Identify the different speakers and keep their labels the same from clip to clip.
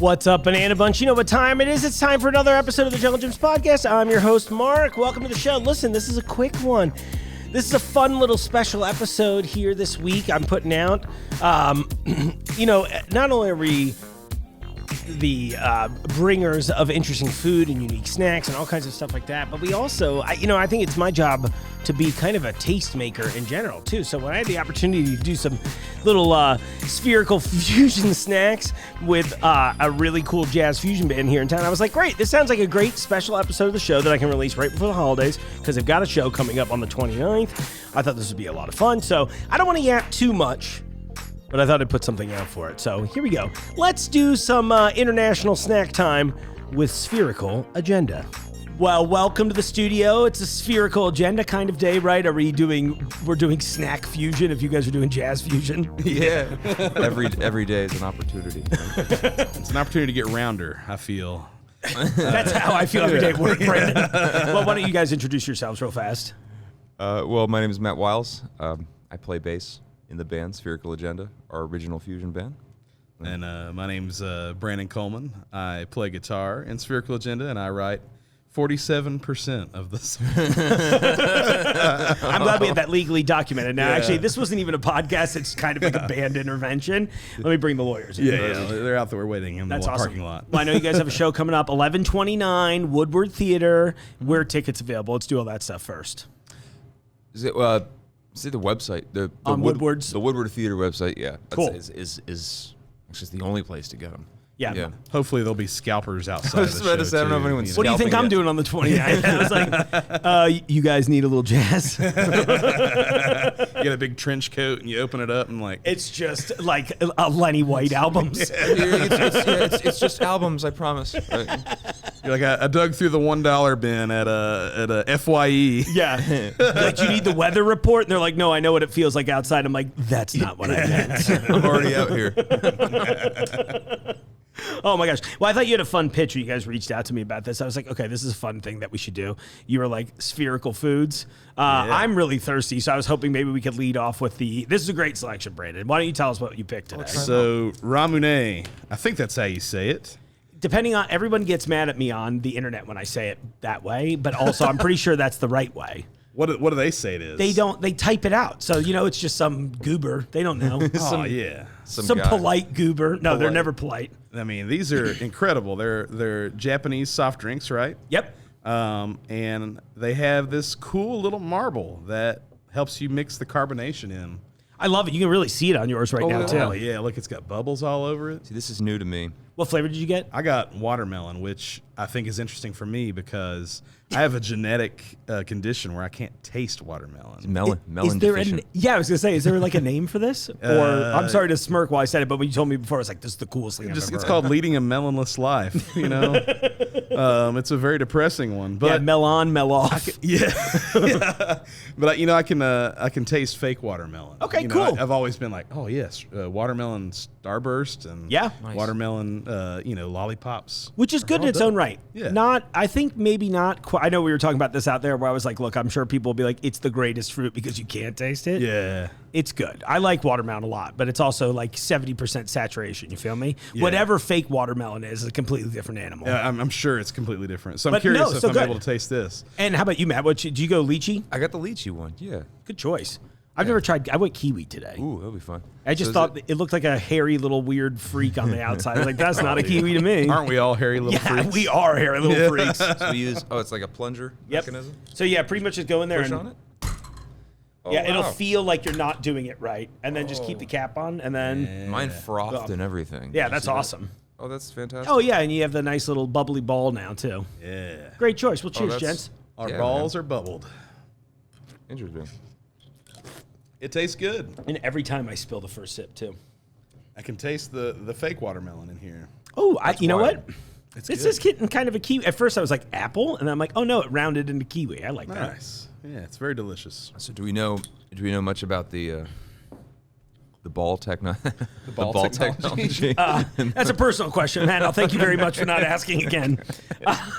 Speaker 1: What's up, Banana Bunch? You know what time it is. It's time for another episode of the Junglejims podcast. I'm your host, Mark. Welcome to the show. Listen, this is a quick one. This is a fun little special episode here this week I'm putting out. Not only are we the bringers of interesting food and unique snacks and all kinds of stuff like that, but we also, I think it's my job to be kind of a tastemaker in general, too. So when I had the opportunity to do some little spherical fusion snacks with a really cool jazz fusion band here in town, I was like, great, this sounds like a great special episode of the show that I can release right before the holidays, because they've got a show coming up on the 29th. I thought this would be a lot of fun, so I don't want to yap too much, but I thought I'd put something out for it. So here we go. Let's do some international snack time with Spherical Agenda. Well, welcome to the studio. It's a Spherical Agenda kind of day, right? We're doing snack fusion if you guys are doing jazz fusion.
Speaker 2: Yeah. Every day is an opportunity.
Speaker 3: It's an opportunity to get rounder, I feel.
Speaker 1: That's how I feel every day at work, Brandon. Well, why don't you guys introduce yourselves real fast?
Speaker 2: Well, my name is Matt Wiles. I play bass in the band Spherical Agenda, our original fusion band.
Speaker 3: And my name's Brandon Coleman. I play guitar in Spherical Agenda, and I write 47% of the song.
Speaker 1: I'm glad we have that legally documented. Now, Actually, this wasn't even a podcast. It's kind of like a band intervention. Let me bring the lawyers in.
Speaker 3: Yeah, they're out there waiting in the parking lot.
Speaker 1: Well, I know you guys have a show coming up, 11/29, Woodward Theater. Where are tickets available? Let's do all that stuff first.
Speaker 2: Is it the website? The
Speaker 1: Woodward's?
Speaker 2: The Woodward Theater website, yeah.
Speaker 1: Cool.
Speaker 2: Is actually the only place to get them.
Speaker 1: Yeah.
Speaker 3: Hopefully there'll be scalpers outside of the show,
Speaker 2: I don't know if anyone's
Speaker 1: What do you think I'm doing on the 29th? I was like, you guys need a little jazz?
Speaker 3: You get a big trench coat and you open it up and like...
Speaker 1: It's just like Lenny White albums.
Speaker 2: It's just albums, I promise. Right.
Speaker 3: You're like, I dug through the $1 bin at a FYE.
Speaker 1: Yeah. Like, you need the weather report? And they're like, no, I know what it feels like outside. I'm like, that's not what I meant.
Speaker 2: I'm already out here.
Speaker 1: Oh my gosh. Well, I thought you had a fun pitch when you guys reached out to me about this. I was like, okay, this is a fun thing that we should do. You were like, spherical foods. I'm really thirsty, so I was hoping maybe we could lead off with this is a great selection, Brandon. Why don't you tell us what you picked today?
Speaker 3: So, ramune, I think that's how you say it.
Speaker 1: Depending on, everyone gets mad at me on the internet when I say it that way, but also I'm pretty sure that's the right way.
Speaker 3: What do they say it is?
Speaker 1: They type it out. So, it's just some goober. They don't know. Some polite goober. No, they're never polite.
Speaker 3: I mean, these are incredible. They're Japanese soft drinks, right?
Speaker 1: Yep.
Speaker 3: And they have this cool little marble that helps you mix the carbonation in.
Speaker 1: I love it. You can really see it on yours right now, too.
Speaker 3: Oh, yeah. Look, it's got bubbles all over it.
Speaker 2: See, this is new to me.
Speaker 1: What flavor did you get?
Speaker 3: I got watermelon, which I think is interesting for me because I have a genetic condition where I can't taste watermelon.
Speaker 2: Melon
Speaker 1: Is there
Speaker 2: deficient.
Speaker 1: I was going to say, is there like a name for this? Or, I'm sorry to smirk while I said it, but when you told me before, I was like, this is the coolest thing I've ever heard.
Speaker 3: It's called leading a melonless life, It's a very depressing one. But
Speaker 1: mel on, mel off.
Speaker 3: But I can taste fake watermelon.
Speaker 1: Okay, cool.
Speaker 3: I've always been like, oh yes, watermelon Starburst and watermelon, lollipops.
Speaker 1: Which is good in its own right.
Speaker 3: Yeah.
Speaker 1: I think maybe not quite. I know we were talking about this out there where I was like, look, I'm sure people will be like, it's the greatest fruit because you can't taste it.
Speaker 3: Yeah.
Speaker 1: It's good. I like watermelon a lot, but it's also like 70% saturation. You feel me?
Speaker 3: Yeah.
Speaker 1: Whatever fake watermelon is a completely different animal.
Speaker 3: Yeah, I'm sure it's completely different. So I'm curious if I'm able to taste this.
Speaker 1: And how about you, Matt? Did you go lychee?
Speaker 2: I got the lychee one, yeah.
Speaker 1: Good choice. I've never tried. I went kiwi today.
Speaker 2: Ooh, that'll be fun.
Speaker 1: I just thought it looked like a hairy little weird freak on the outside. I was like, that's not a kiwi to me.
Speaker 3: Aren't we all hairy little freaks?
Speaker 1: Yeah, we are hairy little freaks.
Speaker 2: So we use, it's like a plunger mechanism?
Speaker 1: So yeah, pretty much just go in there
Speaker 2: Push
Speaker 1: and
Speaker 2: on it?
Speaker 1: It'll feel like you're not doing it right. And then just keep the cap on and then...
Speaker 2: Mine frothed and everything.
Speaker 1: Yeah, that's awesome.
Speaker 2: Oh, that's fantastic.
Speaker 1: Oh yeah, and you have the nice little bubbly ball now too.
Speaker 3: Yeah.
Speaker 1: Great choice. Well, cheers, gents.
Speaker 3: Our balls are bubbled.
Speaker 2: Interesting.
Speaker 3: It tastes good.
Speaker 1: And every time I spill the first sip too.
Speaker 3: I can taste the fake watermelon in here.
Speaker 1: Oh, you know what?
Speaker 3: It's
Speaker 1: is getting kind of a kiwi. At first I was like apple, and I'm like, oh no, it rounded into kiwi. I like that.
Speaker 3: Nice. Yeah, it's very delicious.
Speaker 2: So do we know much about the the ball technology.
Speaker 3: ball technology.
Speaker 1: That's a personal question, Matt. I'll thank you very much for not asking again.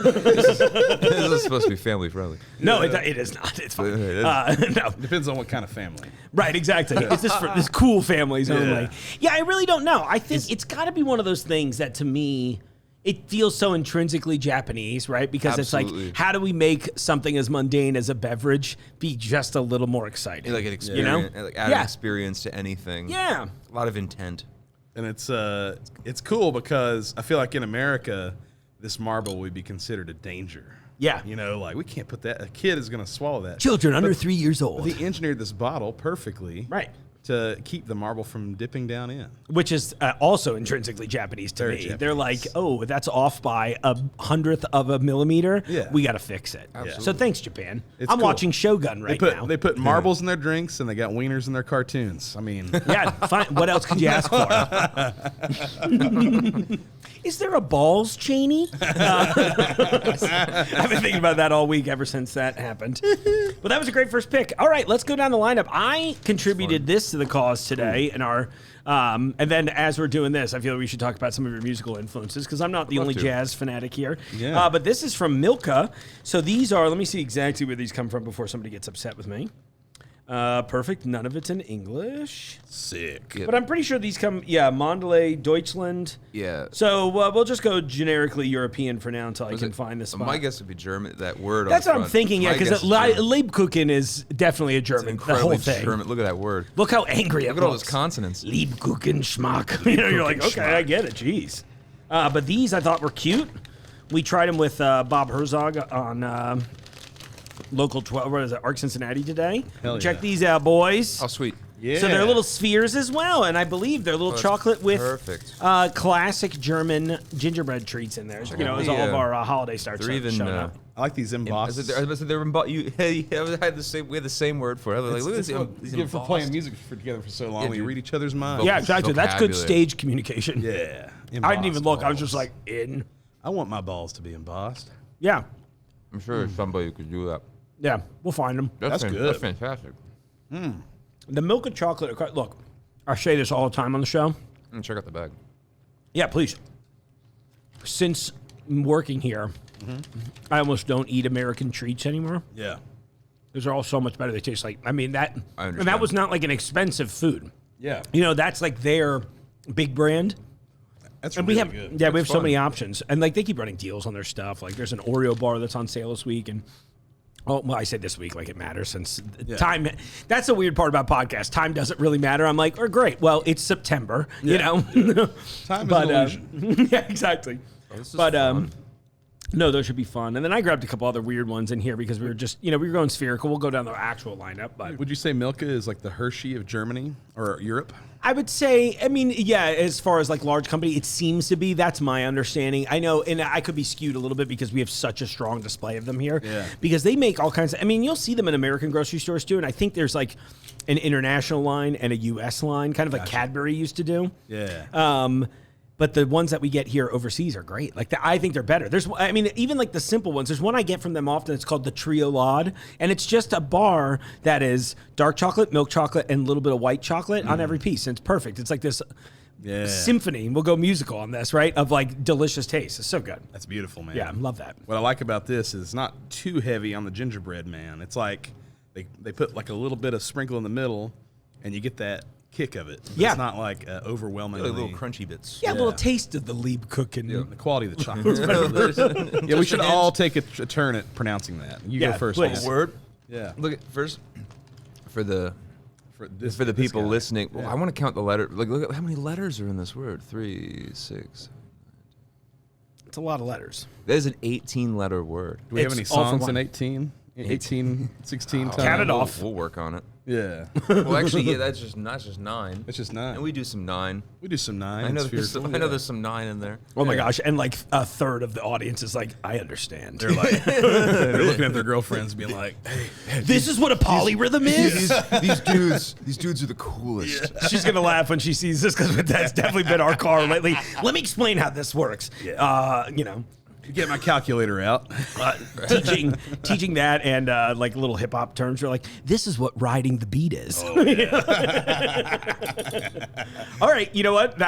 Speaker 2: This is supposed to be family friendly.
Speaker 1: No, it is not. It's fine. No.
Speaker 3: Depends on what kind of family.
Speaker 1: Right, exactly. It's just for this cool families only. Yeah, I really don't know. I think it's got to be one of those things that, to me, it feels so intrinsically Japanese, right? Because
Speaker 2: Absolutely.
Speaker 1: it's like, how do we make something as mundane as a beverage be just a little more exciting?
Speaker 2: Like an experience, like add an experience to anything.
Speaker 1: Yeah.
Speaker 2: A lot of intent.
Speaker 3: And it's cool because I feel like in America, this marble would be considered a danger.
Speaker 1: Yeah.
Speaker 3: You know, like we can't put that. A kid is going to swallow that.
Speaker 1: Children under 3 years old.
Speaker 3: They engineered this bottle perfectly.
Speaker 1: Right.
Speaker 3: To keep the marble from dipping down in.
Speaker 1: Which is also intrinsically Japanese to
Speaker 3: Very
Speaker 1: me.
Speaker 3: Japanese.
Speaker 1: They're like, oh, that's off by 1/100th of a millimeter.
Speaker 3: Yeah.
Speaker 1: We got to fix it.
Speaker 2: Absolutely.
Speaker 1: So thanks, Japan.
Speaker 3: It's
Speaker 1: I'm
Speaker 3: cool.
Speaker 1: watching Shogun right now.
Speaker 3: They put marbles in their drinks and they got wieners in their cartoons. I mean,
Speaker 1: Yeah, fine. What else could you ask for? Is there a balls, Cheney? I've been thinking about that all week ever since that happened. Well, that was a great first pick. All right, let's go down the lineup. I contributed this to the cause today in our, and then as we're doing this, I feel we should talk about some of your musical influences because I'm not the only jazz fanatic here.
Speaker 3: Yeah.
Speaker 1: But this is from Milka. So these are, let me see exactly where these come from before somebody gets upset with me. Perfect. None of it's in English.
Speaker 3: sick.
Speaker 2: Yeah.
Speaker 1: But I'm pretty sure these come, Mondelez, Deutschland.
Speaker 2: Yeah.
Speaker 1: So we'll just go generically European for now until I can find the spot.
Speaker 2: My guess would be German. That word.
Speaker 1: That's
Speaker 2: on
Speaker 1: what
Speaker 2: the
Speaker 1: I'm
Speaker 2: front.
Speaker 1: thinking, yeah,
Speaker 2: My guess
Speaker 1: because
Speaker 2: is German.
Speaker 1: Lebkuchen is definitely a German, the whole
Speaker 2: Incredibly
Speaker 1: thing.
Speaker 2: German. Look at that word.
Speaker 1: Look how angry it
Speaker 2: Look at all
Speaker 1: looks.
Speaker 2: those consonants.
Speaker 1: Lebkuchen schmack. You know, you're like, okay, I get it, jeez. But these I thought were cute. We tried them with Bob Herzog on Local 12, what is it, Arc Cincinnati today.
Speaker 3: Hell
Speaker 1: Check
Speaker 3: yeah.
Speaker 1: these out, boys.
Speaker 2: Oh, sweet.
Speaker 3: Yeah.
Speaker 1: So they're little spheres as well, and I believe they're little
Speaker 2: that's
Speaker 1: chocolate with
Speaker 2: perfect.
Speaker 1: classic German gingerbread treats in there. You know, as
Speaker 2: the,
Speaker 1: all of our holiday starts
Speaker 2: They're even.
Speaker 1: showing up.
Speaker 3: I like these embossed.
Speaker 2: They're embossed. We had the same. We had the same word for it. Like, look at these
Speaker 3: good for
Speaker 2: embossed.
Speaker 3: playing music together for so long. When you
Speaker 2: dude.
Speaker 3: read each other's minds.
Speaker 1: Yeah, exactly. That's good
Speaker 2: vocabulary.
Speaker 1: stage communication.
Speaker 3: Yeah.
Speaker 1: I didn't even
Speaker 3: Embossed
Speaker 1: look. I was just
Speaker 3: balls.
Speaker 1: like, in.
Speaker 3: I want my balls to be embossed.
Speaker 1: Yeah.
Speaker 2: I'm sure there's somebody who could do that.
Speaker 1: Yeah. We'll find them.
Speaker 3: That's good.
Speaker 2: That's fantastic.
Speaker 1: The milk and chocolate. Look, I say this all the time on the show.
Speaker 2: Check out the bag.
Speaker 1: Yeah, please. Since working here, I almost don't eat American treats anymore.
Speaker 3: Yeah.
Speaker 1: Those are all so much better. They taste like, I mean, that,
Speaker 2: I
Speaker 1: and that
Speaker 2: understand.
Speaker 1: was not like an expensive food.
Speaker 3: Yeah.
Speaker 1: You know, that's like their big brand.
Speaker 3: That's
Speaker 1: And
Speaker 3: really
Speaker 1: we have,
Speaker 3: good.
Speaker 1: yeah, we have
Speaker 2: That's
Speaker 1: so
Speaker 2: fun.
Speaker 1: many options. And like they keep running deals on their stuff. Like there's an Oreo bar that's on sale this week. And, oh, well, I say this week like it matters since time, that's the weird part about podcasts. Time doesn't really matter. I'm like, oh, great. Well, it's September, you know?
Speaker 3: Time is
Speaker 1: But,
Speaker 3: an illusion.
Speaker 1: yeah, exactly.
Speaker 2: This is
Speaker 1: But
Speaker 2: fun.
Speaker 1: no, those should be fun. And then I grabbed a couple other weird ones in here because we were just, we were going spherical. We'll go down the actual lineup, but
Speaker 3: Would you say Milka is like the Hershey of Germany or Europe?
Speaker 1: I would say, I mean, yeah, as far as like large company, it seems to be. That's my understanding. I know, and I could be skewed a little bit because we have such a strong display of them here.
Speaker 3: Yeah.
Speaker 1: Because they make all kinds of, I mean, you'll see them in American grocery stores too. And I think there's like an international line and a U.S. line, kind of like Cadbury used to do.
Speaker 3: Yeah.
Speaker 1: But the ones that we get here overseas are great. Like I think they're better. There's, I mean, even like the simple ones. There's one I get from them often. It's called the Trio Lod, and it's just a bar that is dark chocolate, milk chocolate, and a little bit of white chocolate on every piece. And it's perfect. It's like this symphony. We'll go musical on this, right? Of like delicious taste. It's so good.
Speaker 3: That's beautiful, man.
Speaker 1: Yeah, I love that.
Speaker 3: What I like about this is it's not too heavy on the gingerbread, man. It's like they put like a little bit of sprinkle in the middle, and you get that kick of it. But
Speaker 1: Yeah.
Speaker 3: it's not like overwhelmingly.
Speaker 2: Like little crunchy bits.
Speaker 1: Yeah, a little taste of the Lebkuchen.
Speaker 3: The quality of the chocolate. Yeah, we should all take a turn at pronouncing that. You
Speaker 1: Yeah,
Speaker 3: go first.
Speaker 1: please.
Speaker 3: Matt.
Speaker 2: Word.
Speaker 3: Yeah.
Speaker 2: Look at first for the
Speaker 3: For this,
Speaker 2: for the
Speaker 3: this
Speaker 2: people
Speaker 3: guy.
Speaker 2: listening.
Speaker 3: Yeah.
Speaker 2: Well, I want to count the letter. Like, look at how many letters are in this word. 3, 6.
Speaker 1: It's a lot of letters.
Speaker 2: That is an 18-letter word.
Speaker 3: Do we have
Speaker 1: It's
Speaker 3: any
Speaker 1: all for
Speaker 3: songs
Speaker 1: one.
Speaker 3: in 18? 18, 16 times?
Speaker 1: Count it off.
Speaker 2: We'll work on it.
Speaker 3: Yeah.
Speaker 2: Well, actually, yeah, that's just 9.
Speaker 3: It's just 9.
Speaker 2: And we do some 9.
Speaker 3: We do some 9.
Speaker 2: I know
Speaker 3: It's
Speaker 2: there's
Speaker 3: fearful,
Speaker 2: some, I know
Speaker 3: yeah.
Speaker 2: there's some 9 in there.
Speaker 1: Oh my gosh. And like a third of the audience is like, I understand.
Speaker 3: They're like, they're looking at their girlfriends being like, hey,
Speaker 1: this is what a polyrhythm is?
Speaker 2: These dudes are the coolest.
Speaker 1: She's going to laugh when she sees this because that's definitely been our car lately. Let me explain how this works. You know.
Speaker 3: Get my calculator out.
Speaker 1: Teaching that and like little hip hop terms. You're like, this is what riding the beat is.
Speaker 3: Oh, yeah.
Speaker 1: All right, you know what?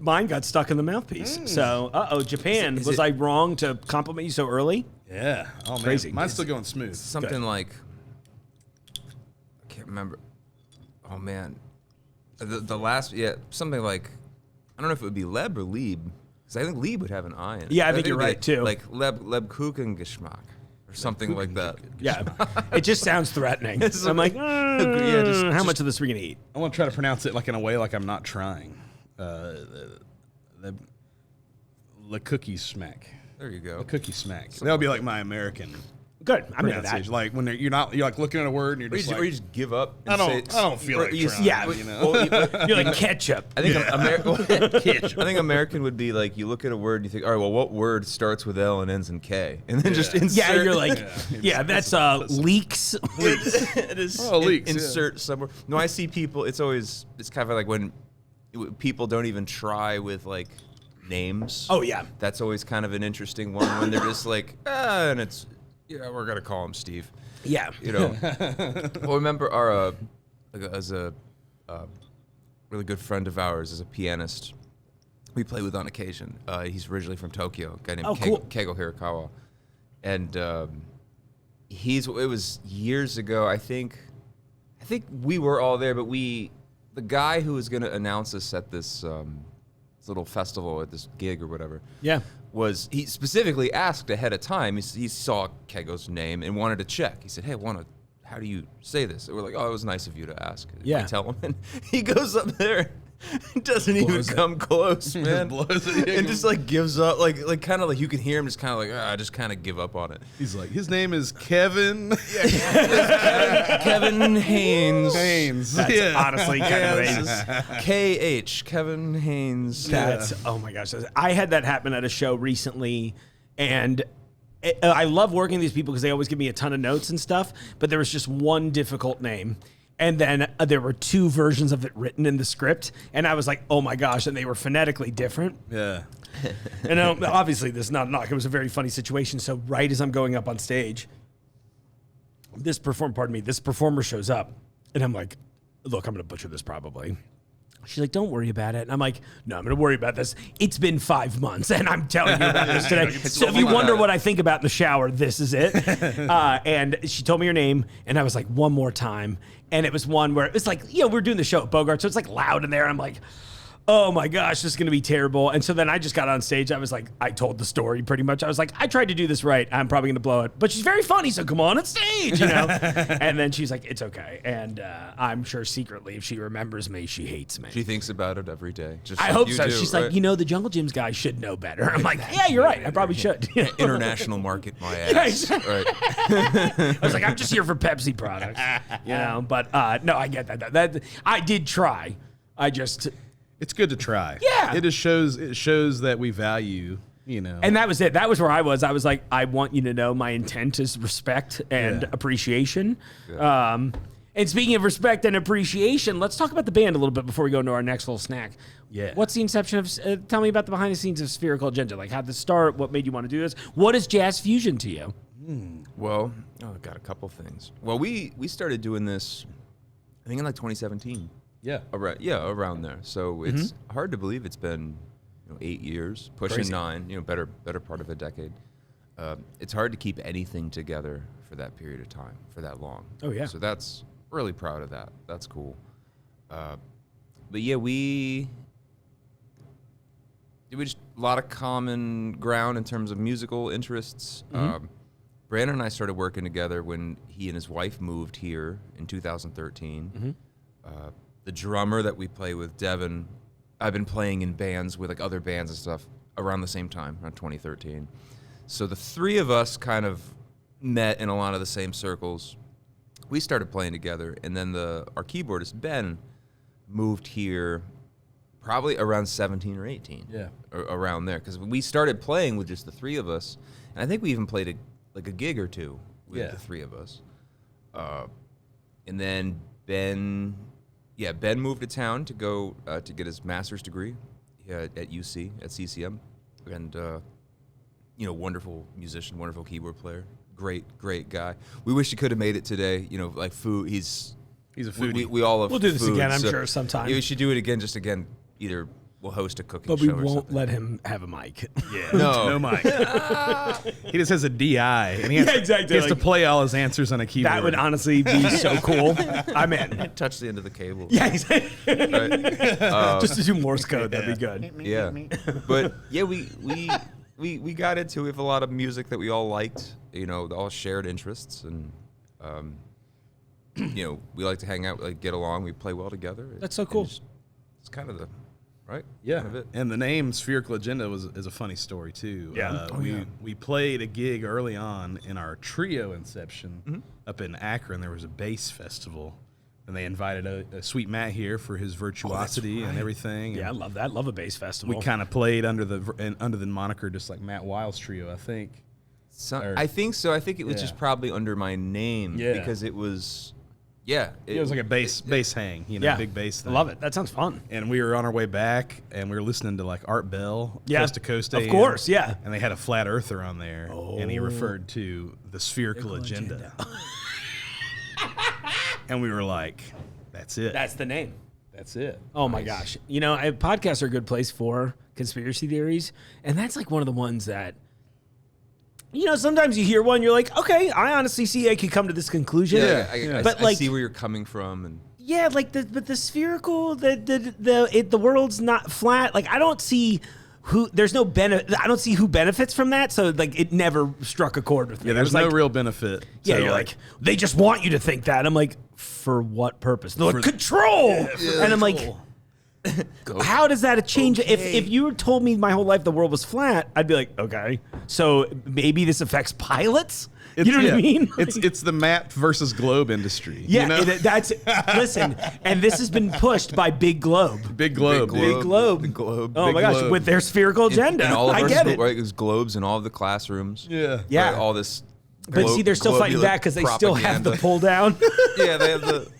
Speaker 1: Mine got stuck in the mouthpiece. So, Japan. Was I wrong to compliment you so early?
Speaker 3: Yeah. Oh, man.
Speaker 1: Crazy.
Speaker 3: Mine's still going smooth.
Speaker 2: Something like, I can't remember. Oh man, the last something like, I don't know if it would be Leb or Lieb. Because I think Lieb would have an I in it.
Speaker 1: Yeah, I think you're right,
Speaker 2: like,
Speaker 1: too.
Speaker 2: Like Lebkuchengeschmack or something like that.
Speaker 1: Yeah, it just sounds threatening. I'm like, how much of this are we going to eat?
Speaker 3: I want to try to pronounce it like in a way like I'm not trying. The cookie smack.
Speaker 2: There you go.
Speaker 3: The cookie smack. That'll be like my American
Speaker 1: Good. I'm into that.
Speaker 3: pronunciation. Like when you're like looking at a word and you're just
Speaker 2: Or
Speaker 3: like,
Speaker 2: you just give up. And
Speaker 3: I don't feel like trying.
Speaker 1: Yeah.
Speaker 3: You know?
Speaker 1: You're like ketchup.
Speaker 2: I think I think American would be like, you look at a word and you think, all right, well, what word starts with L and ends in K, and then just insert.
Speaker 1: Yeah, you're like, that's leaks.
Speaker 2: It is.
Speaker 3: Leaks.
Speaker 2: Insert somewhere. No, I see people. It's kind of like when people don't even try with like names.
Speaker 1: Oh yeah.
Speaker 2: That's always kind of an interesting one when they're just like, and it's. Yeah, we're gonna call him Steve.
Speaker 1: Yeah.
Speaker 2: You know. Well, remember our as a really good friend of ours, as a pianist, we play with on occasion. He's originally from Tokyo, a guy named Keigo Hirakawa, and it was years ago. I think we were all there, but the guy who was gonna announce us at this little festival, at this gig or whatever.
Speaker 1: Yeah.
Speaker 2: He specifically asked ahead of time. He saw Kego's name and wanted to check. He said, "Hey, how do you say this?" And we're like, "Oh, it was nice of you to ask."
Speaker 1: Yeah.
Speaker 2: I tell him, and he goes up there, and doesn't even come close, man. And just like gives up, like kind of like you can hear him just kind of like, I just kind of give up on it.
Speaker 3: He's like, his name is Kevin.
Speaker 2: Kevin Haynes.
Speaker 1: That's honestly kind of amazing.
Speaker 2: K.H. Kevin Haynes.
Speaker 1: Oh my gosh. I had that happen at a show recently, and I love working with these people because they always give me a ton of notes and stuff, but there was just one difficult name. And then there were two versions of it written in the script, and I was like, oh my gosh, and they were phonetically different.
Speaker 3: Yeah.
Speaker 1: And obviously this is not a knock. It was a very funny situation. So right as I'm going up on stage, this performer shows up, and I'm like, look, I'm going to butcher this probably. She's like, don't worry about it. And I'm like, no, I'm going to worry about this. It's been 5 months, and I'm telling you about this today. So if you wonder what I think about in the shower, this is it. And she told me her name, and I was like, one more time. And it was one where it's like, we're doing the show at Bogart, so it's like loud in there. And I'm like, oh my gosh, this is going to be terrible. And so then I just got on stage. I was like, I told the story pretty much. I was like, I tried to do this right. I'm probably going to blow it. But she's very funny, so come on stage, And then she's like, it's okay. And I'm sure secretly, if she remembers me, she hates me.
Speaker 2: She thinks about it every day. Just
Speaker 1: I
Speaker 2: like
Speaker 1: hope
Speaker 2: you
Speaker 1: so.
Speaker 2: do,
Speaker 1: She's
Speaker 2: right?
Speaker 1: like, the Jungle Gyms guy should know better. I'm like, yeah, you're right. I probably should.
Speaker 2: International market, my ass. Right.
Speaker 1: I was like, I'm just here for Pepsi products, But no, I get that. That I did try.
Speaker 3: It's good to try.
Speaker 1: Yeah.
Speaker 3: It shows that we value,
Speaker 1: And that was it. That was where I was. I was like, I want you to know my intent is respect and appreciation. Yeah. And speaking of respect and appreciation, let's talk about the band a little bit before we go into our next little snack.
Speaker 3: Yeah.
Speaker 1: What's the inception of, tell me about the behind the scenes of Spherical Agenda. Like, how'd this start? What made you want to do this? What is jazz fusion to you?
Speaker 2: Well, I've got a couple things. Well, we started doing this, I think in like 2017.
Speaker 3: Yeah.
Speaker 2: Around there. So it's hard to believe it's been 8 years, pushing
Speaker 1: Crazy.
Speaker 2: 9, better part of a decade. It's hard to keep anything together for that period of time, for that long.
Speaker 1: Oh, yeah.
Speaker 2: So that's really proud of that. That's cool. But yeah, we just a lot of common ground in terms of musical interests. Brandon and I started working together when he and his wife moved here in 2013. The drummer that we play with, Devin, I've been playing in bands with like other bands and stuff around the same time, around 2013. So the three of us kind of met in a lot of the same circles. We started playing together, and then our keyboardist, Ben, moved here probably around 17 or 18. Yeah. Around there, because we started playing with just the three of us, and I think we even played a gig or two with the three of us. And then Ben moved to town to go to get his master's degree at UC, at CCM. And wonderful musician, wonderful keyboard player, great guy. We wish he could have made it today. Like food, he's
Speaker 3: a foodie.
Speaker 2: We all love.
Speaker 1: We'll do this
Speaker 2: food,
Speaker 1: again, I'm
Speaker 2: so
Speaker 1: sure, sometime.
Speaker 2: We should do it again. Either we'll host a cooking
Speaker 1: But
Speaker 2: show
Speaker 1: we
Speaker 2: or
Speaker 1: won't
Speaker 2: something.
Speaker 1: let him have a mic.
Speaker 3: Yeah,
Speaker 2: No.
Speaker 3: mic. He just has a DI, and he has,
Speaker 1: Yeah, exactly,
Speaker 3: he has to
Speaker 1: like-
Speaker 3: play all his answers on a keyboard.
Speaker 1: That would honestly be so cool. I'm in.
Speaker 2: Touch the end of the cable.
Speaker 1: Yeah, exactly.
Speaker 2: Right?
Speaker 1: Just to do Morse code, that'd be good.
Speaker 2: Yeah, but yeah, we got into it with a lot of music that we all liked. All shared interests, and we like to hang out, like get along. We play well together.
Speaker 1: That's so cool.
Speaker 2: It's kind of the right.
Speaker 3: Yeah,
Speaker 2: Kind of it.
Speaker 3: and the name Spherical Agenda is a funny story too.
Speaker 1: Yeah.
Speaker 3: We played a gig early on in our trio inception up in Akron. There was a bass festival, and they invited a sweet Matt here for his virtuosity and everything.
Speaker 1: Yeah, I
Speaker 3: and
Speaker 1: love that. Love a bass festival.
Speaker 3: we kind of played under the moniker just like Matt Wiles Trio, I think.
Speaker 2: I think so. I think it was
Speaker 3: Yeah.
Speaker 2: just probably under my name because it was. Yeah,
Speaker 3: It was like a bass hang,
Speaker 1: yeah.
Speaker 3: big bass
Speaker 1: I
Speaker 3: thing.
Speaker 1: love it. That sounds fun.
Speaker 3: And we were on our way back, and we were listening to like Art Bell,
Speaker 1: Yeah.
Speaker 3: Coast to Coast
Speaker 1: Of
Speaker 3: AM,
Speaker 1: course, yeah.
Speaker 3: And they had a flat earther on there, and he referred to the Spherical Agenda. And we were like, that's it.
Speaker 1: That's the name.
Speaker 3: That's it.
Speaker 1: Oh my gosh. Podcasts are a good place for conspiracy theories. And that's like one of the ones that, sometimes you hear one, you're like, okay, I honestly see I could come to this conclusion. But
Speaker 2: I see where you're coming from, and
Speaker 1: yeah, like the spherical, the world's not flat. Like I don't see there's no benefit. I don't see who benefits from that. So like it never struck a chord with me.
Speaker 3: Yeah, there's
Speaker 1: I
Speaker 3: no
Speaker 1: was like,
Speaker 3: real benefit.
Speaker 1: Yeah,
Speaker 3: to,
Speaker 1: you're like, they just want you to think that. I'm like, for what purpose? They're like, control. And I'm like, how does that change? If you told me my whole life the world was flat, I'd be like, okay, so maybe this affects pilots. You know what I mean?
Speaker 3: It's the map versus globe industry.
Speaker 1: Yeah,
Speaker 3: you know?
Speaker 1: that's listen, and this has been pushed by Big Globe.
Speaker 3: Big globe.
Speaker 1: Big Globe.
Speaker 2: The Globe.
Speaker 1: Oh
Speaker 3: Big
Speaker 1: my gosh,
Speaker 3: Globe.
Speaker 1: with their spherical agenda.
Speaker 2: And all of
Speaker 1: I
Speaker 2: our
Speaker 1: get it.
Speaker 2: right, there's globes in all of the classrooms.
Speaker 3: Yeah.
Speaker 1: Yeah.
Speaker 2: Right, all this.
Speaker 1: But see, they're still fighting back because they still have the pull down.
Speaker 2: Yeah, they have the.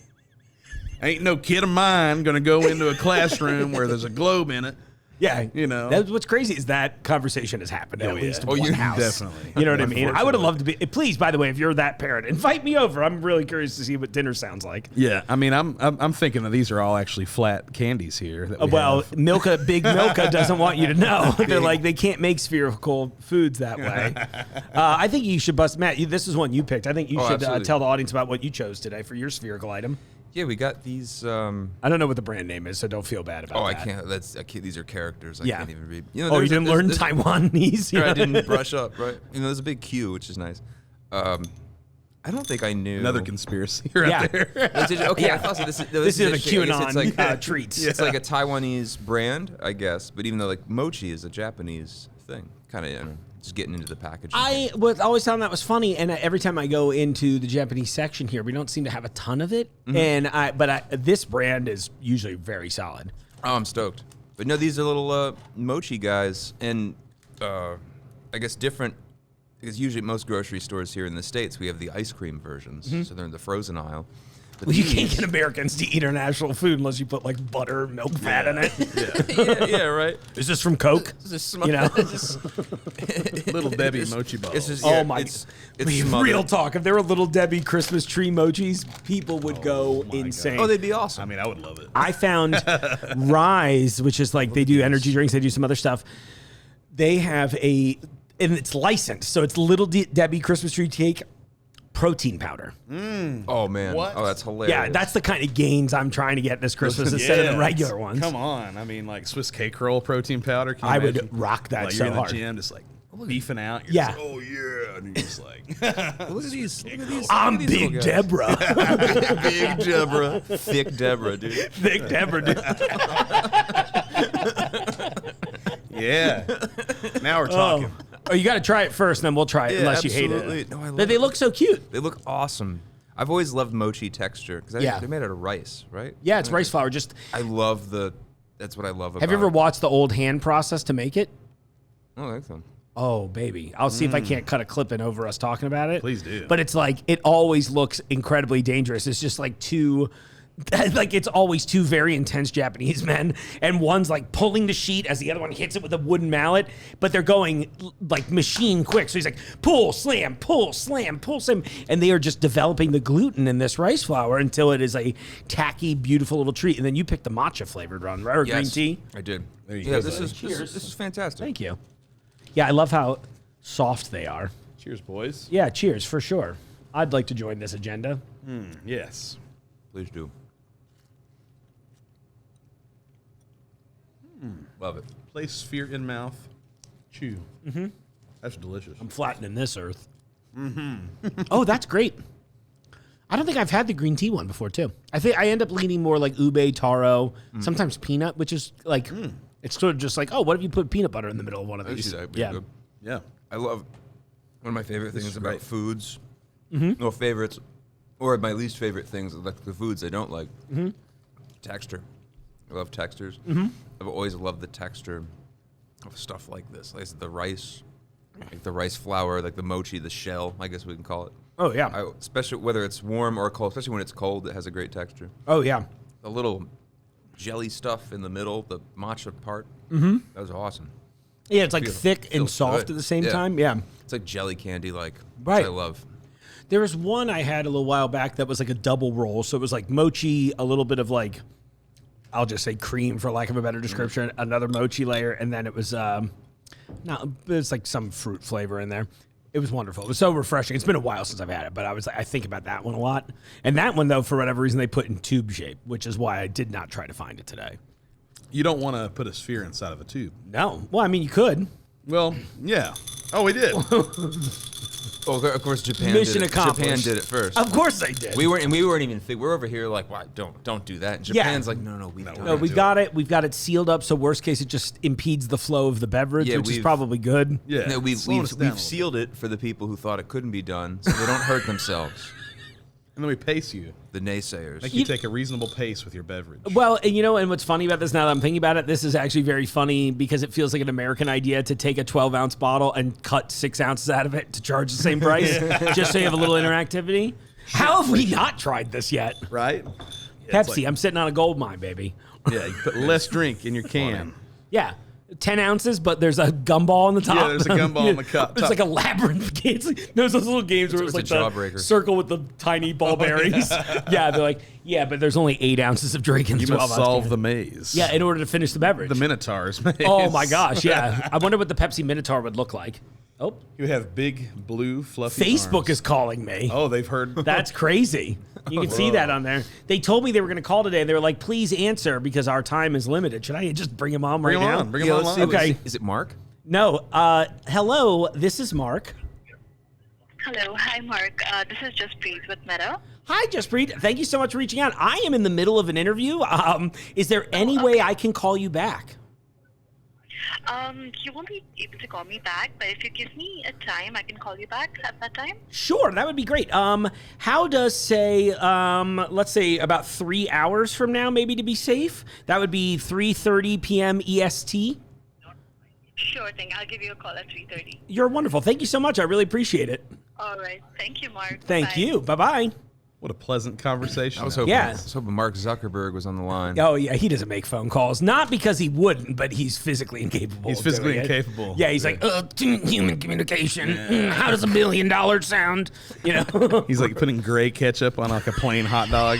Speaker 3: Ain't no kid of mine gonna go into a classroom where there's a globe in it.
Speaker 1: Yeah,
Speaker 3: That's
Speaker 1: what's crazy is that conversation has happened at least in one house.
Speaker 3: Definitely.
Speaker 1: You know what I mean? I would have loved to be. Please, by the way, if you're that parent, invite me over. I'm really curious to see what dinner sounds like.
Speaker 3: Yeah, I mean, I'm thinking that these are all actually flat candies here. That we
Speaker 1: Well,
Speaker 3: have.
Speaker 1: Big Milka doesn't want you to know. They're like, they can't make spherical foods that way. I think you should bust, Matt. This is one you picked. I think you should
Speaker 2: absolutely.
Speaker 1: tell the audience about what you chose today for your spherical item.
Speaker 2: Yeah, we got these.
Speaker 1: I don't know what the brand name is, so don't feel bad about
Speaker 2: I
Speaker 1: that.
Speaker 2: can't. These are characters. I
Speaker 1: Yeah.
Speaker 2: can't even read.
Speaker 1: You
Speaker 2: there's
Speaker 1: didn't learn Taiwanese?
Speaker 2: I didn't brush up, right? There's a big Q, which is nice. I don't think I knew.
Speaker 3: Another conspiracy right there.
Speaker 2: Okay, I thought so. This
Speaker 1: This is a
Speaker 2: shit. I guess
Speaker 1: QAnon
Speaker 2: it's like,
Speaker 1: treats.
Speaker 2: It's like a Taiwanese brand, I guess. But even though like mochi is a Japanese thing, kind of just getting into the packaging.
Speaker 1: I always found that was funny, and every time I go into the Japanese section here, we don't seem to have a ton of it. And this brand is usually very solid.
Speaker 2: Oh, I'm stoked. But no, these are little mochi guys, and I guess different. Because usually at most grocery stores here in the States, we have the ice cream versions, so they're in the frozen aisle. But
Speaker 1: Well, you can't get Americans to eat international food unless you put like butter, milk, fat in it.
Speaker 2: yeah, right.
Speaker 1: Is this from Coke?
Speaker 3: Little Debbie mochi balls.
Speaker 2: It's just,
Speaker 1: Oh my!
Speaker 2: It's
Speaker 1: Real
Speaker 2: smothered.
Speaker 1: talk. If there were Little Debbie Christmas tree mochis, people would go insane.
Speaker 2: Oh, they'd be awesome.
Speaker 3: I mean, I would love it.
Speaker 1: I found Rise, which is like they do energy drinks, they do some other stuff. They have and it's licensed, so it's Little Debbie Christmas tree cake protein powder.
Speaker 2: Oh man!
Speaker 3: What?
Speaker 2: Oh, that's hilarious.
Speaker 1: Yeah, that's the kind of gains I'm trying to get this Christmas instead of the regular ones.
Speaker 3: Come on. I mean, like Swiss cake roll protein powder. Can you
Speaker 1: I would
Speaker 3: imagine?
Speaker 1: rock that
Speaker 3: Like,
Speaker 1: so
Speaker 3: you're in the
Speaker 1: hard.
Speaker 3: gym, just like beefing out. You're
Speaker 1: Yeah.
Speaker 3: just like, oh yeah, and you're just like,
Speaker 2: Look at these. Look at these.
Speaker 1: I'm
Speaker 2: look at these
Speaker 1: Big
Speaker 2: little guys.
Speaker 1: Deborah.
Speaker 2: Big Deborah. Thick Deborah, dude.
Speaker 1: Big Deborah, dude.
Speaker 3: yeah. Now we're talking.
Speaker 1: Oh, you got to try it first, and then we'll try it
Speaker 2: Yeah,
Speaker 1: unless you
Speaker 2: absolutely.
Speaker 1: hate it.
Speaker 2: No, I love
Speaker 1: But they
Speaker 2: it.
Speaker 1: look so cute.
Speaker 2: They look awesome. I've always loved mochi texture because
Speaker 1: Yeah.
Speaker 2: they're made out of rice, right?
Speaker 1: Yeah, it's rice flour. Just
Speaker 2: I love the. That's what I love about.
Speaker 1: have you ever
Speaker 2: it.
Speaker 1: watched the old hand process to make it?
Speaker 2: Oh, I like them.
Speaker 1: Oh, baby. I'll see if I can't cut a clip in over us talking about it.
Speaker 3: Please do.
Speaker 1: But it's like, it always looks incredibly dangerous. It's just like two like it's always two very intense Japanese men, and one's like pulling the sheet as the other one hits it with a wooden mallet, but they're going like machine quick. So he's like pull, slam, pull, slam, pull, slam, and they are just developing the gluten in this rice flour until it is a tacky, beautiful little treat. And then you picked the matcha flavored one, right? Or green tea?
Speaker 2: I did.
Speaker 3: There you
Speaker 2: Yeah,
Speaker 3: go,
Speaker 2: this
Speaker 3: buddy.
Speaker 2: is fantastic.
Speaker 1: Thank you. Yeah, I love how soft they are.
Speaker 3: Cheers, boys.
Speaker 1: Yeah, cheers for sure. I'd like to join this agenda.
Speaker 3: Yes.
Speaker 2: Please do. Love it.
Speaker 3: Place sphere in mouth. Chew. That's delicious.
Speaker 1: I'm flattening this earth. Oh, that's great. I don't think I've had the green tea one before, too. I think I end up leaning more like ube, taro, sometimes peanut, which is like, it's sort of just like, oh, what if you put peanut butter in the middle of one of
Speaker 2: I see
Speaker 1: these?
Speaker 2: that being
Speaker 1: Yeah.
Speaker 2: good.
Speaker 3: Yeah.
Speaker 2: I love one of my favorite things
Speaker 3: is
Speaker 2: about
Speaker 3: great.
Speaker 2: foods. No favorites, or my least favorite things, like the foods I don't like. Texture. I love textures. I've always loved the texture of stuff like this, like the rice, like the rice flour, like the mochi, the shell. I guess we can call it.
Speaker 1: Oh, yeah.
Speaker 2: Especially whether it's warm or cold. Especially when it's cold, it has a great texture.
Speaker 1: Oh, yeah.
Speaker 2: The little jelly stuff in the middle, the matcha part. That was awesome.
Speaker 1: Yeah, it's like
Speaker 2: Feels-
Speaker 1: thick and
Speaker 2: feels
Speaker 1: soft
Speaker 2: good.
Speaker 1: at the same
Speaker 2: Yeah.
Speaker 1: time. Yeah.
Speaker 2: It's like jelly candy, like
Speaker 1: Right.
Speaker 2: which I love.
Speaker 1: There was one I had a little while back that was like a double roll. So it was like mochi, a little bit of like, I'll just say cream for lack of a better description, another mochi layer, and then it was it's like some fruit flavor in there. It was wonderful. It was so refreshing. It's been a while since I've had it, but I think about that one a lot. And that one though, for whatever reason, they put in tube shape, which is why I did not try to find it today.
Speaker 3: You don't want to put a sphere inside of a tube.
Speaker 1: No. Well, I mean, you could.
Speaker 3: Well, yeah. Oh, we did.
Speaker 2: Oh, of course, Japan
Speaker 1: Mission
Speaker 2: did it.
Speaker 1: accomplished.
Speaker 2: Japan did it first.
Speaker 1: Of course they did.
Speaker 2: We weren't even think we're over here like, why don't do that. And Japan's like, no, we don't.
Speaker 1: No, we got it. We've got it sealed up. So worst case, it just impedes the flow of the beverage,
Speaker 2: Yeah,
Speaker 1: which is
Speaker 2: we've-
Speaker 1: probably good.
Speaker 3: Yeah.
Speaker 2: No, we've
Speaker 3: slowing us down a little
Speaker 2: sealed it for the people who thought it couldn't be done, so they don't hurt themselves.
Speaker 3: And then we pace you.
Speaker 2: The naysayers.
Speaker 3: Make you take a reasonable pace with your beverage.
Speaker 1: Well, and and what's funny about this now that I'm thinking about it, this is actually very funny because it feels like an American idea to take a 12-ounce bottle and cut 6 ounces out of it to charge the same price, just so you have a little interactivity. How have we not tried this yet?
Speaker 3: Right? Yeah, it's
Speaker 1: Pepsi, I'm sitting on a gold mine, baby.
Speaker 3: Yeah, you put less drink in your can.
Speaker 1: Yeah. 10 ounces, but there's a gumball on the top.
Speaker 3: Yeah, there's a gumball on the cup.
Speaker 1: There's like a labyrinth. There's those little games where it's like
Speaker 2: It's a
Speaker 1: the
Speaker 2: jawbreaker.
Speaker 1: circle with the tiny ball bearings. Yeah, they're like, yeah, but there's only 8 ounces of drink in the
Speaker 3: You
Speaker 1: 12
Speaker 3: must
Speaker 1: ounce
Speaker 3: solve
Speaker 1: can.
Speaker 3: the maze.
Speaker 1: Yeah, in order to finish the beverage.
Speaker 3: The Minotaur's maze.
Speaker 1: Oh my gosh, yeah. I wonder what the Pepsi Minotaur would look like. Oh,
Speaker 3: You have big, blue, fluffy
Speaker 1: Facebook
Speaker 3: arms.
Speaker 1: is calling me.
Speaker 3: Oh, they've heard.
Speaker 1: That's crazy. You can see that on there. They told me they were going to call today. They were like, please answer because our time is limited. Should I just bring him on
Speaker 3: Bring
Speaker 1: right
Speaker 3: him
Speaker 1: now?
Speaker 3: on. Bring
Speaker 2: Yeah,
Speaker 3: him
Speaker 2: let's
Speaker 3: on.
Speaker 2: see.
Speaker 1: Okay.
Speaker 2: Is it Mark?
Speaker 1: No. Hello, this is Mark.
Speaker 4: Hello. Hi, Mark. This is Jaspreet with Meta.
Speaker 1: Hi, Jaspreet. Thank you so much for reaching out. I am in the middle of an interview. Is there any way I can call you back?
Speaker 4: You won't be able to call me back, but if you give me a time, I can call you back at that time.
Speaker 1: Sure, that would be great. How does, say, let's say about 3 hours from now, maybe to be safe? That would be 3:30 p.m. EST.
Speaker 4: Sure thing. I'll give you a call at 3:30.
Speaker 1: You're wonderful. Thank you so much. I really appreciate it.
Speaker 4: All right. Thank you, Mark.
Speaker 1: Thank
Speaker 4: Bye.
Speaker 1: you. Bye-bye.
Speaker 3: What a pleasant conversation.
Speaker 2: I was
Speaker 1: Yeah.
Speaker 2: hoping Mark Zuckerberg was on the line.
Speaker 1: Oh, yeah, he doesn't make phone calls. Not because he wouldn't, but he's physically incapable.
Speaker 3: He's
Speaker 1: of
Speaker 3: physically
Speaker 1: doing it.
Speaker 3: incapable.
Speaker 1: Yeah, he's like, human communication. How does $1 billion sound? You know?
Speaker 3: He's like putting gray ketchup on like a plain hot dog.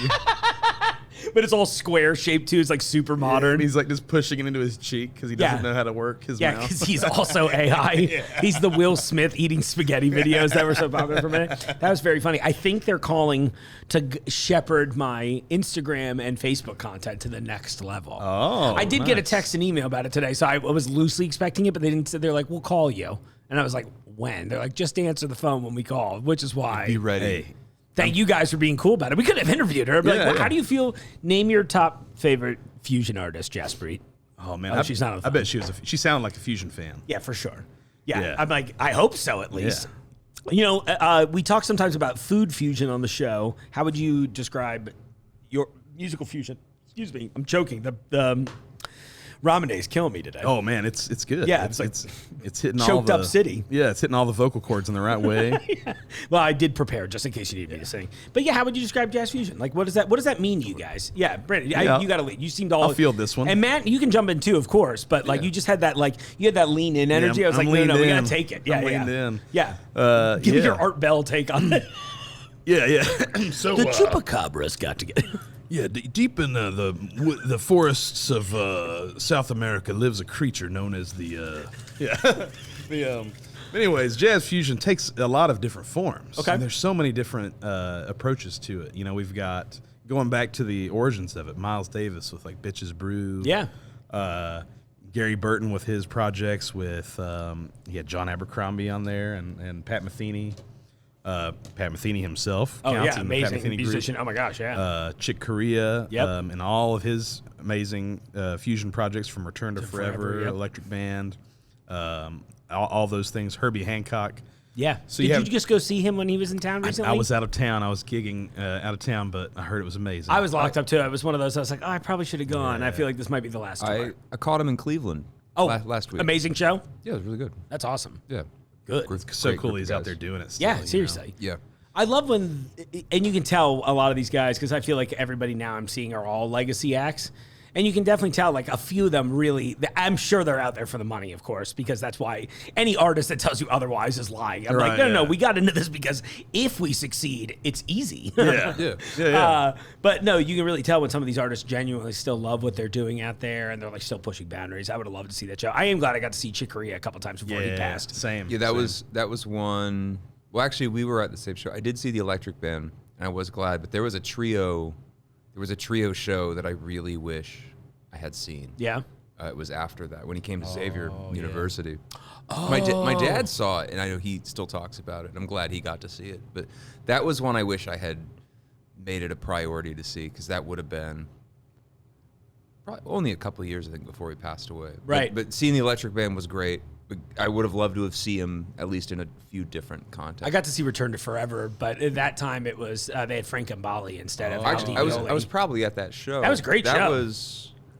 Speaker 1: But it's all square shaped, too. It's like super modern.
Speaker 3: And he's like just pushing it into his cheek because he doesn't know how to work his
Speaker 1: Yeah,
Speaker 3: mouth.
Speaker 1: because he's also AI. He's the Will Smith eating spaghetti videos that were so popular for a minute. That was very funny. I think they're calling to shepherd my Instagram and Facebook content to the next level.
Speaker 3: Oh,
Speaker 1: I did get a
Speaker 3: nice.
Speaker 1: text and email about it today, so I was loosely expecting it, but they didn't say. They're like, we'll call you. And I was like, when? They're like, just answer the phone when we call, which is why.
Speaker 2: Be ready.
Speaker 3: Hey,
Speaker 1: Thank you guys for being cool about it. We could have interviewed her. But
Speaker 3: Yeah,
Speaker 1: like,
Speaker 3: yeah.
Speaker 1: how do you feel? Name your top favorite fusion artist, Jaspreet.
Speaker 3: oh man,
Speaker 1: Oh, she's not on the
Speaker 3: I bet she was. She sounded like a Fusion fan.
Speaker 1: Yeah, for sure. Yeah,
Speaker 3: Yeah.
Speaker 1: I'm like, I hope so at least. You know, we talk sometimes about food fusion on the show. How would you describe your musical fusion? Excuse me, I'm choking. The Ramene's killing me today.
Speaker 3: Oh man, it's good.
Speaker 1: Yeah,
Speaker 3: it's hitting
Speaker 1: choked
Speaker 3: all the
Speaker 1: up city.
Speaker 3: Yeah, it's hitting all the vocal cords in the right way.
Speaker 1: Well, I did prepare just in case you needed me to sing. But yeah, how would you describe jazz fusion? Like, what does that mean to you guys? Yeah, Brandon,
Speaker 3: Yeah.
Speaker 1: you got to lead. You seemed all.
Speaker 3: I'll field this one.
Speaker 1: And Matt, you can jump in too, of course. But like, you just had that you had that lean in energy.
Speaker 3: Yeah,
Speaker 1: I was
Speaker 3: I'm
Speaker 1: like, no, we
Speaker 3: leaned
Speaker 1: gotta
Speaker 3: in.
Speaker 1: take it. Yeah,
Speaker 3: I'm leaned in.
Speaker 1: Yeah. Give me
Speaker 3: yeah.
Speaker 1: your Art Bell take on it.
Speaker 3: Yeah. So
Speaker 1: The chupacabras got together.
Speaker 3: yeah, deep in the forests of South America lives a creature known as Anyways, jazz fusion takes a lot of different forms.
Speaker 1: Okay.
Speaker 3: And there's so many different approaches to it. You know, we've got going back to the origins of it. Miles Davis with like Bitches Brew.
Speaker 1: Yeah.
Speaker 3: Gary Burton with his projects with he had John Abercrombie on there and Pat Metheny. Pat Metheny himself.
Speaker 1: Oh
Speaker 3: counts
Speaker 1: yeah,
Speaker 3: in the Pat
Speaker 1: amazing
Speaker 3: Metheny
Speaker 1: musician.
Speaker 3: group.
Speaker 1: Oh my gosh, yeah.
Speaker 3: Chick Corea.
Speaker 1: Yep.
Speaker 3: And all of his amazing fusion projects from Return to Forever,
Speaker 1: yep.
Speaker 3: Electric Band, all those things. Herbie Hancock.
Speaker 1: Yeah.
Speaker 3: So
Speaker 1: Did
Speaker 3: you
Speaker 1: you
Speaker 3: have-
Speaker 1: just go see him when he was in town recently?
Speaker 3: I was out of town. I was gigging out of town, but I heard it was amazing.
Speaker 1: I was locked up too. It was one of those. I was like, oh, I probably should have gone. I feel like this might be the last tour.
Speaker 2: I caught him in Cleveland. Last week.
Speaker 1: Amazing show.
Speaker 2: Yeah, it was really good.
Speaker 1: That's awesome.
Speaker 2: Yeah,
Speaker 1: Good.
Speaker 3: so
Speaker 2: great
Speaker 3: cool
Speaker 2: group of
Speaker 3: he's out
Speaker 2: guys.
Speaker 3: there doing it. Still,
Speaker 1: Yeah,
Speaker 3: you know?
Speaker 1: seriously.
Speaker 2: Yeah.
Speaker 1: I love when, and you can tell a lot of these guys, because I feel like everybody now I'm seeing are all legacy acts. And you can definitely tell, like, a few of them really, I'm sure they're out there for the money, of course, because that's why any artist that tells you otherwise is lying. I'm like,
Speaker 3: Right,
Speaker 1: no,
Speaker 3: yeah.
Speaker 1: we got into this because if we succeed, it's easy.
Speaker 3: Yeah.
Speaker 1: But no, you can really tell when some of these artists genuinely still love what they're doing out there and they're like still pushing boundaries. I would have loved to see that show. I am glad I got to see Chick Corea a couple times before he passed.
Speaker 3: Same.
Speaker 2: Yeah,
Speaker 3: same.
Speaker 2: that was one. Well, actually, we were at the same show. I did see the Electric Band, and I was glad. But there was a trio show that I really wish I had seen.
Speaker 1: Yeah.
Speaker 2: It was after that when he came to Xavier University. My dad saw it, and I know he still talks about it. I'm glad he got to see it. But that was one I wish I had made it a priority to see, because that would have been probably only a couple of years, I think, before he passed away.
Speaker 1: Right.
Speaker 2: But seeing the Electric Band was great. But I would have loved to have seen him at least in a few different contexts.
Speaker 1: I got to see Return to Forever, but at that time it was they had Frank Mbali instead of
Speaker 2: Actually,
Speaker 1: Al
Speaker 2: I
Speaker 1: Di
Speaker 2: was
Speaker 1: Meola.
Speaker 2: probably at that show.
Speaker 1: That was a great
Speaker 2: that
Speaker 1: show.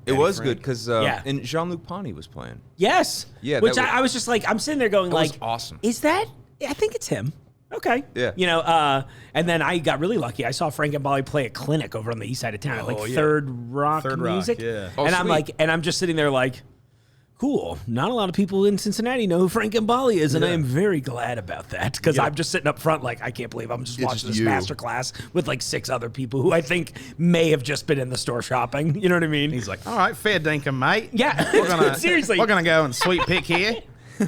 Speaker 2: It was
Speaker 3: Frank.
Speaker 2: good because
Speaker 1: Yeah.
Speaker 2: and Jean-Luc Ponty was playing.
Speaker 1: Yes.
Speaker 2: Yeah,
Speaker 1: Which
Speaker 2: that was-
Speaker 1: I was just like, I'm sitting there going
Speaker 2: That was
Speaker 1: like,
Speaker 2: awesome.
Speaker 1: Is that? I think it's him. Okay.
Speaker 2: Yeah.
Speaker 1: You know, and then I got really lucky. I saw Frank Mbali play a clinic over on the east side of town at like
Speaker 3: Oh, yeah.
Speaker 1: Third Rock
Speaker 3: Third Rock,
Speaker 1: Music.
Speaker 3: yeah.
Speaker 2: Oh,
Speaker 1: And I'm
Speaker 2: sweet.
Speaker 1: like, and I'm just sitting there like, cool. Not a lot of people in Cincinnati know who Frank Mbali is, and I am very glad about that because I'm just sitting up front like, I can't believe I'm just
Speaker 2: It's
Speaker 1: watching
Speaker 2: just
Speaker 1: this
Speaker 2: you.
Speaker 1: master class with like 6 other people who I think may have just been in the store shopping. You know what I mean?
Speaker 3: He's like, all right, fair dinkum, mate.
Speaker 1: Yeah.
Speaker 3: We're gonna,
Speaker 1: Seriously.
Speaker 3: We're going to go and sweet pick here.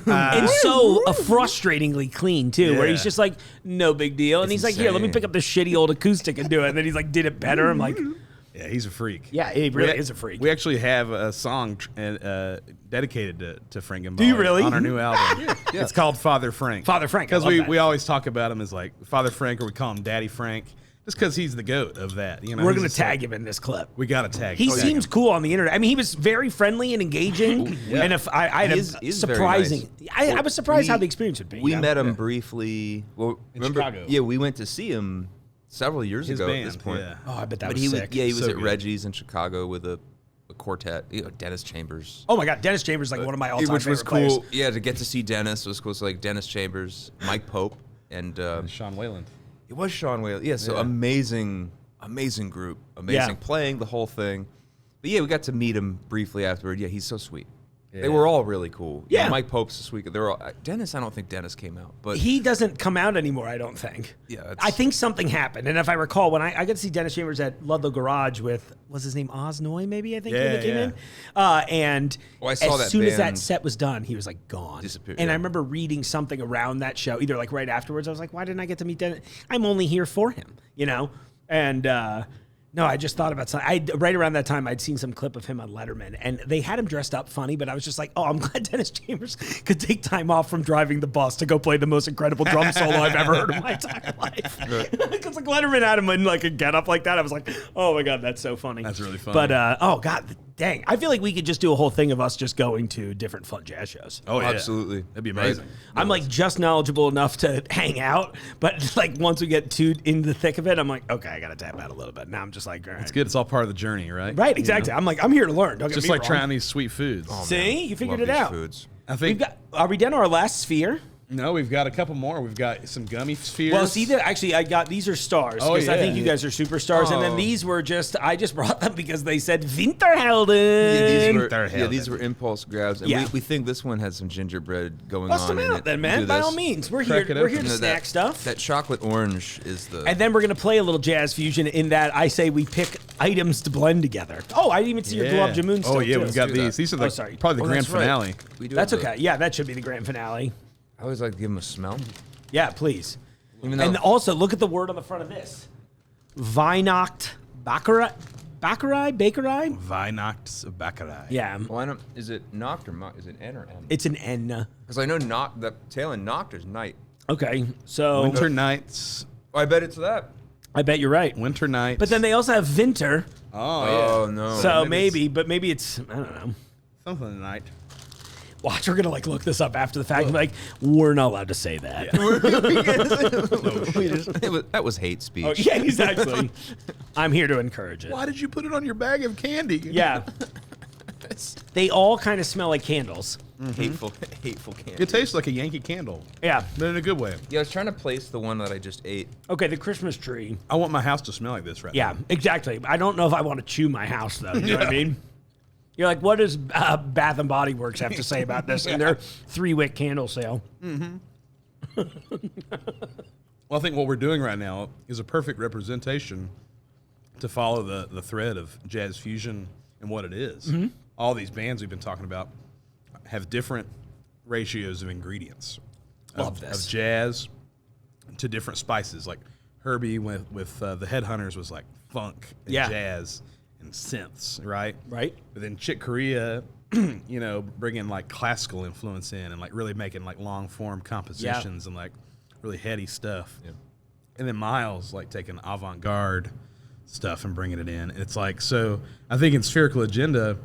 Speaker 1: And so frustratingly clean too, where he's
Speaker 3: Yeah.
Speaker 1: just like, no big deal, and he's like, here, let me
Speaker 2: insane.
Speaker 1: pick up this shitty old acoustic and do it, and then he's like, did it better. I'm like,
Speaker 3: Yeah, he's a freak.
Speaker 1: yeah, he really is a freak.
Speaker 3: We actually have a song dedicated to Frank and
Speaker 1: Do you really?
Speaker 3: on our new album. It's called Father Frank.
Speaker 1: Father Frank, I
Speaker 3: Because
Speaker 1: love that.
Speaker 3: we always talk about him as like Father Frank, or we call him Daddy Frank, just because he's the goat of that. You know,
Speaker 1: We're
Speaker 3: he's
Speaker 1: gonna
Speaker 3: just
Speaker 1: tag
Speaker 3: like-
Speaker 1: him in this clip.
Speaker 3: We got to tag.
Speaker 1: He
Speaker 3: tag
Speaker 1: seems
Speaker 3: him.
Speaker 1: cool on the internet. I mean, he was very friendly and engaging, and if I had
Speaker 2: He
Speaker 1: a
Speaker 2: is very
Speaker 1: surprising,
Speaker 2: nice.
Speaker 1: I was surprised
Speaker 2: We-
Speaker 1: how the experience would be.
Speaker 2: We
Speaker 1: you know?
Speaker 2: met him briefly. Well, remember?
Speaker 3: Chicago.
Speaker 2: Yeah, we went to see him several years
Speaker 3: His
Speaker 2: ago
Speaker 3: band.
Speaker 2: at this point.
Speaker 3: Yeah.
Speaker 1: Oh, I bet that
Speaker 2: But
Speaker 1: was
Speaker 2: he was
Speaker 1: sick.
Speaker 2: he was
Speaker 3: So
Speaker 2: at
Speaker 3: good.
Speaker 2: Reggie's in Chicago with a quartet. You know, Dennis Chambers.
Speaker 1: Oh my God, Dennis Chambers is like one of my all-time
Speaker 2: Which was
Speaker 1: favorite
Speaker 2: cool.
Speaker 1: players.
Speaker 2: Yeah, to get to see Dennis was cool. So like Dennis Chambers, Mike Pope, and
Speaker 3: Sean Wayland.
Speaker 2: it was Sean Whale. Yeah, so amazing group, amazing
Speaker 1: Yeah.
Speaker 2: playing the whole thing. But yeah, we got to meet him briefly afterward. Yeah, he's so sweet.
Speaker 3: Yeah.
Speaker 2: They were all really cool. You know,
Speaker 1: Yeah.
Speaker 2: Mike Pope's so sweet. They were all Dennis. I don't think Dennis came out, but
Speaker 1: He doesn't come out anymore, I don't think.
Speaker 2: Yeah, it's-
Speaker 1: I think something happened. And if I recall, when I got to see Dennis Chambers at Ludlow Garage with, was his name Oz Noy, maybe, I think, when
Speaker 3: Yeah,
Speaker 1: he came
Speaker 3: yeah.
Speaker 1: in. And
Speaker 2: Oh, I saw
Speaker 1: as
Speaker 2: that
Speaker 1: soon as that
Speaker 2: band
Speaker 1: set was done, he was like gone.
Speaker 2: disappear,
Speaker 1: And I
Speaker 2: yeah.
Speaker 1: remember reading something around that show, either like right afterwards. I was like, why didn't I get to meet Dennis? I'm only here for him, you know? And, no, I just thought about something. Right around that time, I'd seen some clip of him on Letterman, and they had him dressed up funny, but I was just like, oh, I'm glad Dennis Chambers could take time off from driving the bus to go play the most incredible drum solo I've ever heard in my entire life. Because like Letterman had him in like a getup like that. I was like, oh my God, that's so funny.
Speaker 3: That's really funny.
Speaker 1: But, oh God, Dang, I feel like we could just do a whole thing of us just going to different fun jazz shows.
Speaker 3: Oh, yeah.
Speaker 2: Absolutely.
Speaker 3: That'd be amazing.
Speaker 1: I'm like just knowledgeable enough to hang out, but like once we get too in the thick of it, I'm like, okay, I gotta tap out a little bit. Now I'm just like, all right.
Speaker 3: It's good. It's all part of the journey, right?
Speaker 1: Right, exactly. I'm like, I'm here to learn. Don't
Speaker 3: Just
Speaker 1: get me
Speaker 3: like
Speaker 1: wrong.
Speaker 3: trying these sweet foods.
Speaker 2: Oh,
Speaker 1: See,
Speaker 2: man.
Speaker 1: you figured
Speaker 2: Love
Speaker 1: it
Speaker 2: these
Speaker 1: out.
Speaker 2: Foods.
Speaker 3: I think.
Speaker 1: Are we done our last sphere?
Speaker 3: No, we've got a couple more. We've got some gummy spheres.
Speaker 1: Well, see, actually, I got these are stars
Speaker 3: Oh,
Speaker 1: because I
Speaker 3: yeah.
Speaker 1: think you guys are superstars, and then
Speaker 2: Oh.
Speaker 1: these were I just brought them because they said Winterhelden.
Speaker 2: These were impulse grabs, and
Speaker 1: Yeah.
Speaker 2: we think this one has some gingerbread going
Speaker 1: Bust
Speaker 2: on
Speaker 1: them
Speaker 2: in
Speaker 1: out
Speaker 2: it.
Speaker 1: then,
Speaker 2: We
Speaker 1: man.
Speaker 2: do
Speaker 1: By
Speaker 2: this.
Speaker 1: all means, we're
Speaker 3: Crack
Speaker 1: here.
Speaker 3: it
Speaker 1: We're
Speaker 3: open.
Speaker 1: here to
Speaker 2: No,
Speaker 1: snack stuff.
Speaker 2: That chocolate orange is the.
Speaker 1: And then we're gonna play a little jazz fusion in that I say we pick items to blend together. Oh, I didn't even see your
Speaker 3: Yeah.
Speaker 1: gulab jamun still.
Speaker 3: Oh, yeah,
Speaker 1: too.
Speaker 3: we've got
Speaker 2: do that.
Speaker 3: these. These are
Speaker 1: Oh,
Speaker 3: like
Speaker 1: sorry.
Speaker 3: probably the grand
Speaker 2: that's right.
Speaker 3: finale.
Speaker 2: We do
Speaker 1: That's
Speaker 2: have
Speaker 1: okay. Yeah, that should be the grand finale.
Speaker 2: I always like to give them a smell.
Speaker 1: Yeah, please.
Speaker 2: Even though
Speaker 1: And also look at the word on the front of this. Weihnacht Bäckerei. Bakerai?
Speaker 3: Weihnachts Bäckerei.
Speaker 1: Yeah.
Speaker 2: why not? Is it Noct or Is it N or M?
Speaker 1: It's an N.
Speaker 2: Because I know Noct. The tail end Noct is night.
Speaker 1: Okay, so
Speaker 3: Winter nights.
Speaker 2: Oh, I bet it's that.
Speaker 1: I bet you're right.
Speaker 3: Winter nights.
Speaker 1: But then they also have Winter,
Speaker 3: Oh,
Speaker 2: Oh no.
Speaker 1: so
Speaker 3: maybe
Speaker 1: maybe it's I don't know.
Speaker 3: yeah. Something tonight.
Speaker 1: Watch, we're gonna like look this up after the fact and be like, we're not allowed to say that.
Speaker 2: That was hate speech.
Speaker 1: Oh, yeah, exactly. I'm here to encourage it.
Speaker 3: Why did you put it on your bag of candy?
Speaker 1: Yeah. They all kind of smell like candles.
Speaker 2: Hateful candy.
Speaker 3: It tastes like a Yankee candle,
Speaker 1: Yeah.
Speaker 3: but in a good way.
Speaker 2: Yeah, I was trying to place the one that I just ate.
Speaker 1: Okay, the Christmas tree.
Speaker 3: I want my house to smell like this right
Speaker 1: Yeah, exactly. I don't know if I want to chew my house though. You know what I mean? You're like, what does Bath and Body Works have to say about this in their 3-wick candle sale?
Speaker 3: Well, I think what we're doing right now is a perfect representation to follow the thread of jazz fusion and what it is. All these bands we've been talking about have different ratios of ingredients.
Speaker 1: Love this.
Speaker 3: Of jazz to different spices. Like Herbie with the Headhunters was like funk and
Speaker 1: Yeah.
Speaker 3: jazz and synths, right?
Speaker 1: Right?
Speaker 3: But then Chick Corea, bringing like classical influence in and like really making like long form compositions and like really heady stuff.
Speaker 2: Yeah.
Speaker 3: And then Miles like taking avant garde stuff and bringing it in. It's like, so I think in Spherical Agenda,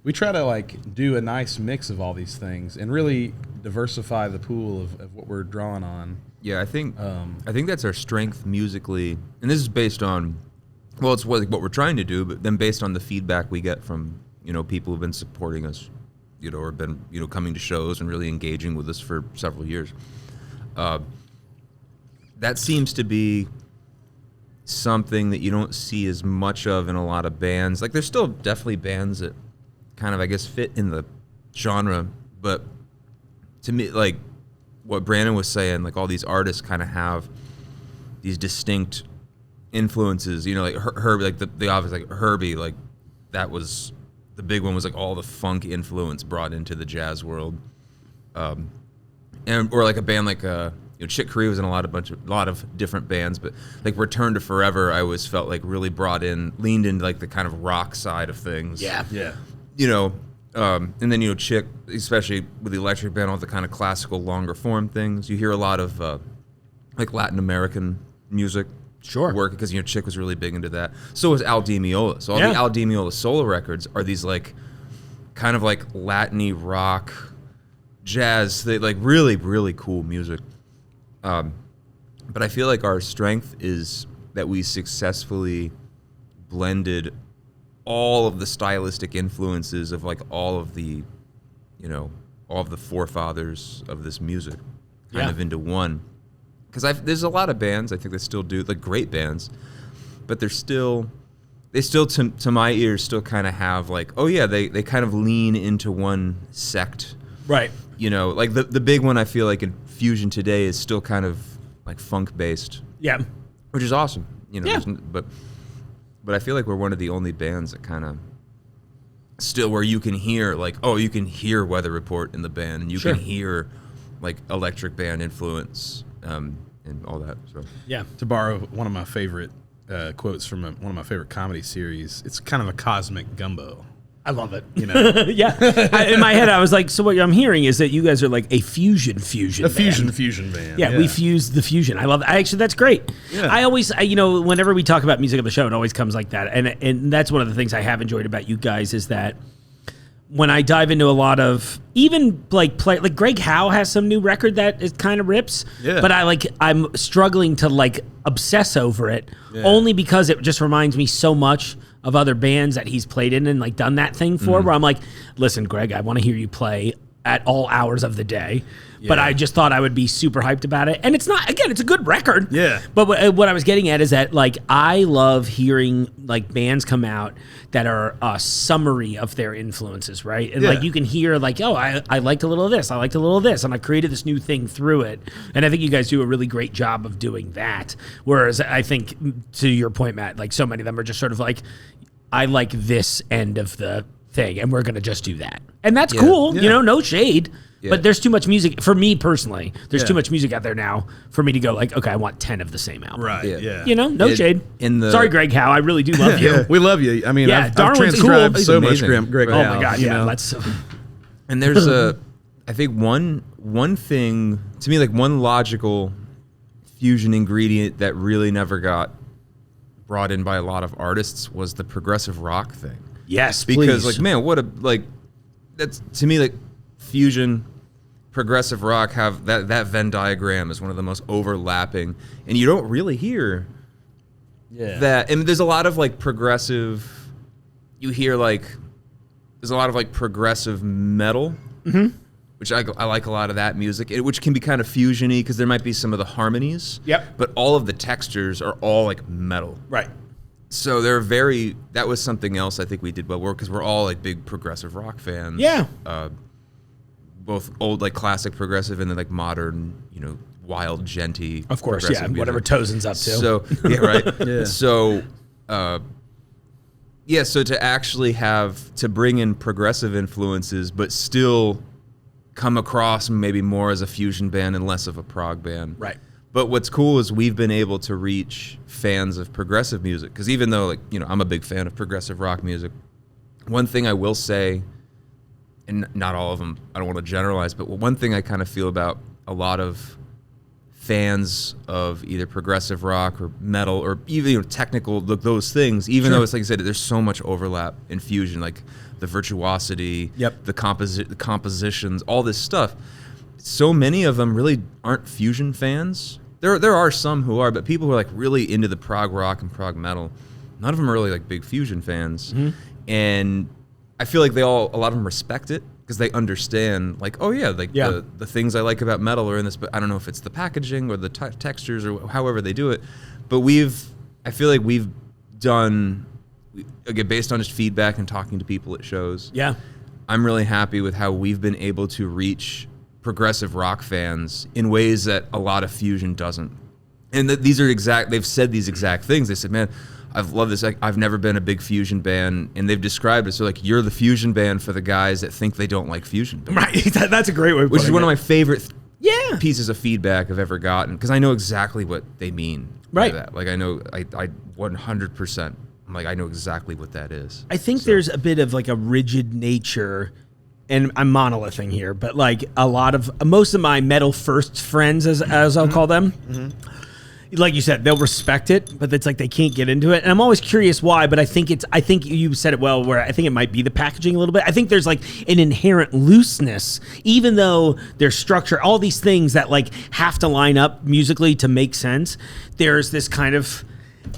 Speaker 3: we try to like do a nice mix of all these things and really diversify the pool of what we're drawing on.
Speaker 2: Yeah, I think that's our strength musically, and this is based on, well, it's what we're trying to do, but then based on the feedback we get from people who've been supporting us, or been coming to shows and really engaging with us for several years. That seems to be something that you don't see as much of in a lot of bands. Like, there's still definitely bands that kind of, I guess, fit in the genre, but to me, like what Brandon was saying, like all these artists kind of have these distinct influences, like Herbie, like the obvious, like Herbie, like that was the big one, was like all the funk influence brought into the jazz world, or like a band like Chick Corea was in a lot of different bands, but like Return to Forever, I always felt like really leaned into like the kind of rock side of things.
Speaker 1: Yeah.
Speaker 2: And then Chick, especially with the electric band, all the kind of classical longer form things. You hear a lot of like Latin American music.
Speaker 1: Sure.
Speaker 2: Work because Chick was really big into that. So was Al Di Meola. So all the Al Di Meola solo records are these like kind of like Latin-y rock, jazz, they like really, really cool music. But I feel like our strength is that we successfully blended all of the stylistic influences of like all of the forefathers of this music kind of into one. Because there's a lot of bands I think that still do, like great bands, but they still to my ears still kind of have like, oh yeah, they kind of lean into one sect.
Speaker 1: Right.
Speaker 2: Like the big one I feel like in fusion today is still kind of like funk based.
Speaker 1: Yeah.
Speaker 2: Which is awesome.
Speaker 1: Yeah.
Speaker 2: But I feel like we're one of the only bands that kind of still where you can hear like, oh, you can hear Weather Report in the band, and you can hear like electric band influence and all that. So
Speaker 1: Yeah.
Speaker 3: To borrow one of my favorite quotes from one of my favorite comedy series, it's kind of a cosmic gumbo.
Speaker 1: I love it.
Speaker 3: You know,
Speaker 1: Yeah. In my head, I was like, so what I'm hearing is that you guys are like a fusion
Speaker 3: a
Speaker 1: band.
Speaker 3: fusion band.
Speaker 1: Yeah, we fuse the fusion. I love. Actually, that's great.
Speaker 3: Yeah.
Speaker 1: I always, whenever we talk about music on the show, it always comes like that, and that's one of the things I have enjoyed about you guys is that when I dive into a lot of even like Greg Howe has some new record that is kind of rips, but I'm struggling to like obsess over it only because it just reminds me so much of other bands that he's played in and like done that thing for, where I'm like, listen, Greg, I want to hear you play at all hours of the day. But I just thought I would be super hyped about it. And it's not, again, it's a good record.
Speaker 3: Yeah.
Speaker 1: But what I was getting at is that like, I love hearing like bands come out that are a summary of their influences, right? And like you can hear like, oh, I liked a little of this, I liked a little of this, and I created this new thing through it. And I think you guys do a really great job of doing that. Whereas I think, to your point, Matt, like so many of them are just sort of like, I like this end of the thing, and we're going to just do that. And that's cool, no shade. Yeah. But there's too much music, for me personally, there's too much music out there now for me to go like, okay, I want 10 of the same album.
Speaker 3: Right, yeah.
Speaker 1: No shade. Sorry, Greg Howe, I really do love you.
Speaker 3: We love you. I mean, I've
Speaker 1: Darwin's
Speaker 3: transcribed
Speaker 1: cool.
Speaker 3: so much
Speaker 2: Amazing.
Speaker 3: Greg
Speaker 1: Oh
Speaker 3: Howe.
Speaker 1: my God, let's...
Speaker 2: And there's I think one thing, to me, like one logical fusion ingredient that really never got brought in by a lot of artists was the progressive rock thing.
Speaker 1: Yes,
Speaker 2: because
Speaker 1: please.
Speaker 2: like, man, that's to me like fusion, progressive rock have that Venn diagram is one of the most overlapping, and you don't really hear that. And there's a lot of like progressive, you hear like there's a lot of like progressive metal, which I like a lot of that music, which can be kind of fusiony because there might be some of the harmonies.
Speaker 1: Yep.
Speaker 2: But all of the textures are all like metal.
Speaker 1: Right.
Speaker 2: So that was something else I think we did well because we're all like big progressive rock fans.
Speaker 1: Yeah.
Speaker 2: Both old like classic progressive and then like modern, wild genty.
Speaker 1: Of course,
Speaker 2: progressive music.
Speaker 1: whatever Tozen's up to.
Speaker 2: So right. So so to actually to bring in progressive influences but still come across maybe more as a fusion band and less of a prog band.
Speaker 1: Right.
Speaker 2: But what's cool is we've been able to reach fans of progressive music because even though I'm a big fan of progressive rock music, one thing I will say, and not all of them, I don't want to generalize, but one thing I kind of feel about a lot of fans of either progressive rock or metal or even technical, those things, even though it's like I said, there's so much overlap in fusion, like the virtuosity, the compositions, all this stuff. So many of them really aren't fusion fans. There are some who are, but people who are like really into the prog rock and prog metal, none of them are really like big fusion fans. And I feel like a lot of them respect it because they understand like, oh yeah, the things I like about metal are in this, but I don't know if it's the packaging or the textures or however they do it. But I feel like we've done, again, based on just feedback and talking to people at shows. Yeah. I'm really happy with how we've been able to reach progressive rock fans in ways that a lot of fusion doesn't. And they've said these exact things. They said, man, I've loved this. I've never been a big fusion band. And they've described it. So like, you're the fusion band for the guys that think they don't like fusion bands.
Speaker 1: Right. That's a great way of putting it.
Speaker 2: Which is one of my favorite pieces of feedback I've ever gotten. Because I know exactly what they mean by that. Like I know, I 100%, I know exactly what that is.
Speaker 1: I think there's a bit of like a rigid nature, and I'm monolithing here, but like most of my metal first friends, as I'll call them, like you said, they'll respect it, but it's like they can't get into it. And I'm always curious why, but I think you said it well, where I think it might be the packaging a little bit. I think there's like an inherent looseness, even though there's structure, all these things that like have to line up musically to make sense. There's this kind of,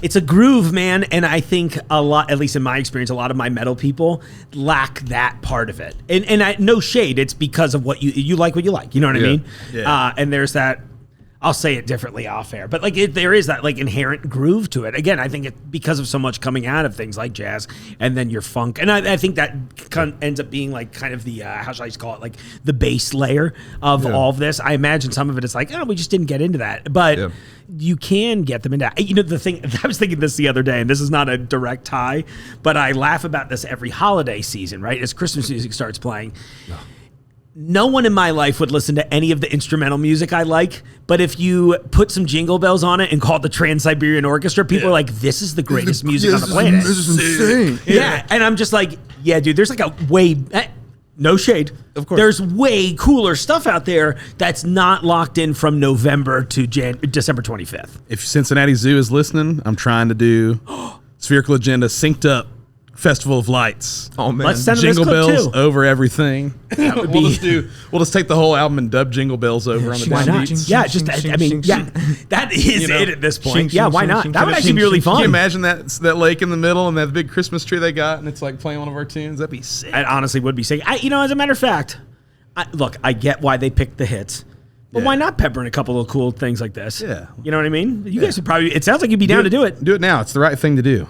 Speaker 1: it's a groove, man, and I think a lot, at least in my experience, a lot of my metal people lack that part of it. And I, no shade, it's because of what you like what you like. You know what I mean? Yeah. And there's that. I'll say it differently off air, but like there is that like inherent groove to it. Again, I think it's because of so much coming out of things like jazz and then your funk, and I think that ends up being like kind of the how should I call it, like the base layer of all of this. I imagine some of it is like, oh, we just didn't get into that, but you can get them into. The thing, I was thinking this the other day, and this is not a direct tie, but I laugh about this every holiday season, right? As Christmas music starts playing. no one in my life would listen to any of the instrumental music I like, but if you put some Jingle Bells on it and call it the Trans-Siberian Orchestra, people are like, this is the greatest music on the planet.
Speaker 2: This is insane.
Speaker 1: Yeah. And I'm just like, yeah, dude, there's like a way, no shade.
Speaker 2: Of course.
Speaker 1: There's way cooler stuff out there that's not locked in from November to December 25th.
Speaker 3: If Cincinnati Zoo is listening, I'm trying to do Spherical Agenda synced up Festival of Lights.
Speaker 2: Oh man,
Speaker 1: Let's send them this
Speaker 3: Jingle
Speaker 1: clip
Speaker 3: Bells
Speaker 1: too.
Speaker 3: over everything.
Speaker 1: would
Speaker 3: we'll
Speaker 1: be-
Speaker 3: just take the whole album and dub Jingle Bells over on the
Speaker 1: Why not?
Speaker 3: downbeats.
Speaker 1: Yeah, just, I mean, yeah, that is it at this point. Yeah, why not? That would actually be really
Speaker 3: Can you
Speaker 1: fun.
Speaker 3: imagine that lake in the middle and that big Christmas tree they got, and it's like playing one of our tunes? That'd be sick.
Speaker 1: It honestly would be sick. As a matter of fact, look, I get why they picked the hits. But why not pepper in a couple of cool things like this?
Speaker 3: Yeah.
Speaker 1: You know what I mean? You guys would probably, it sounds like you'd be down to do it.
Speaker 3: Do it now. It's the right thing to do.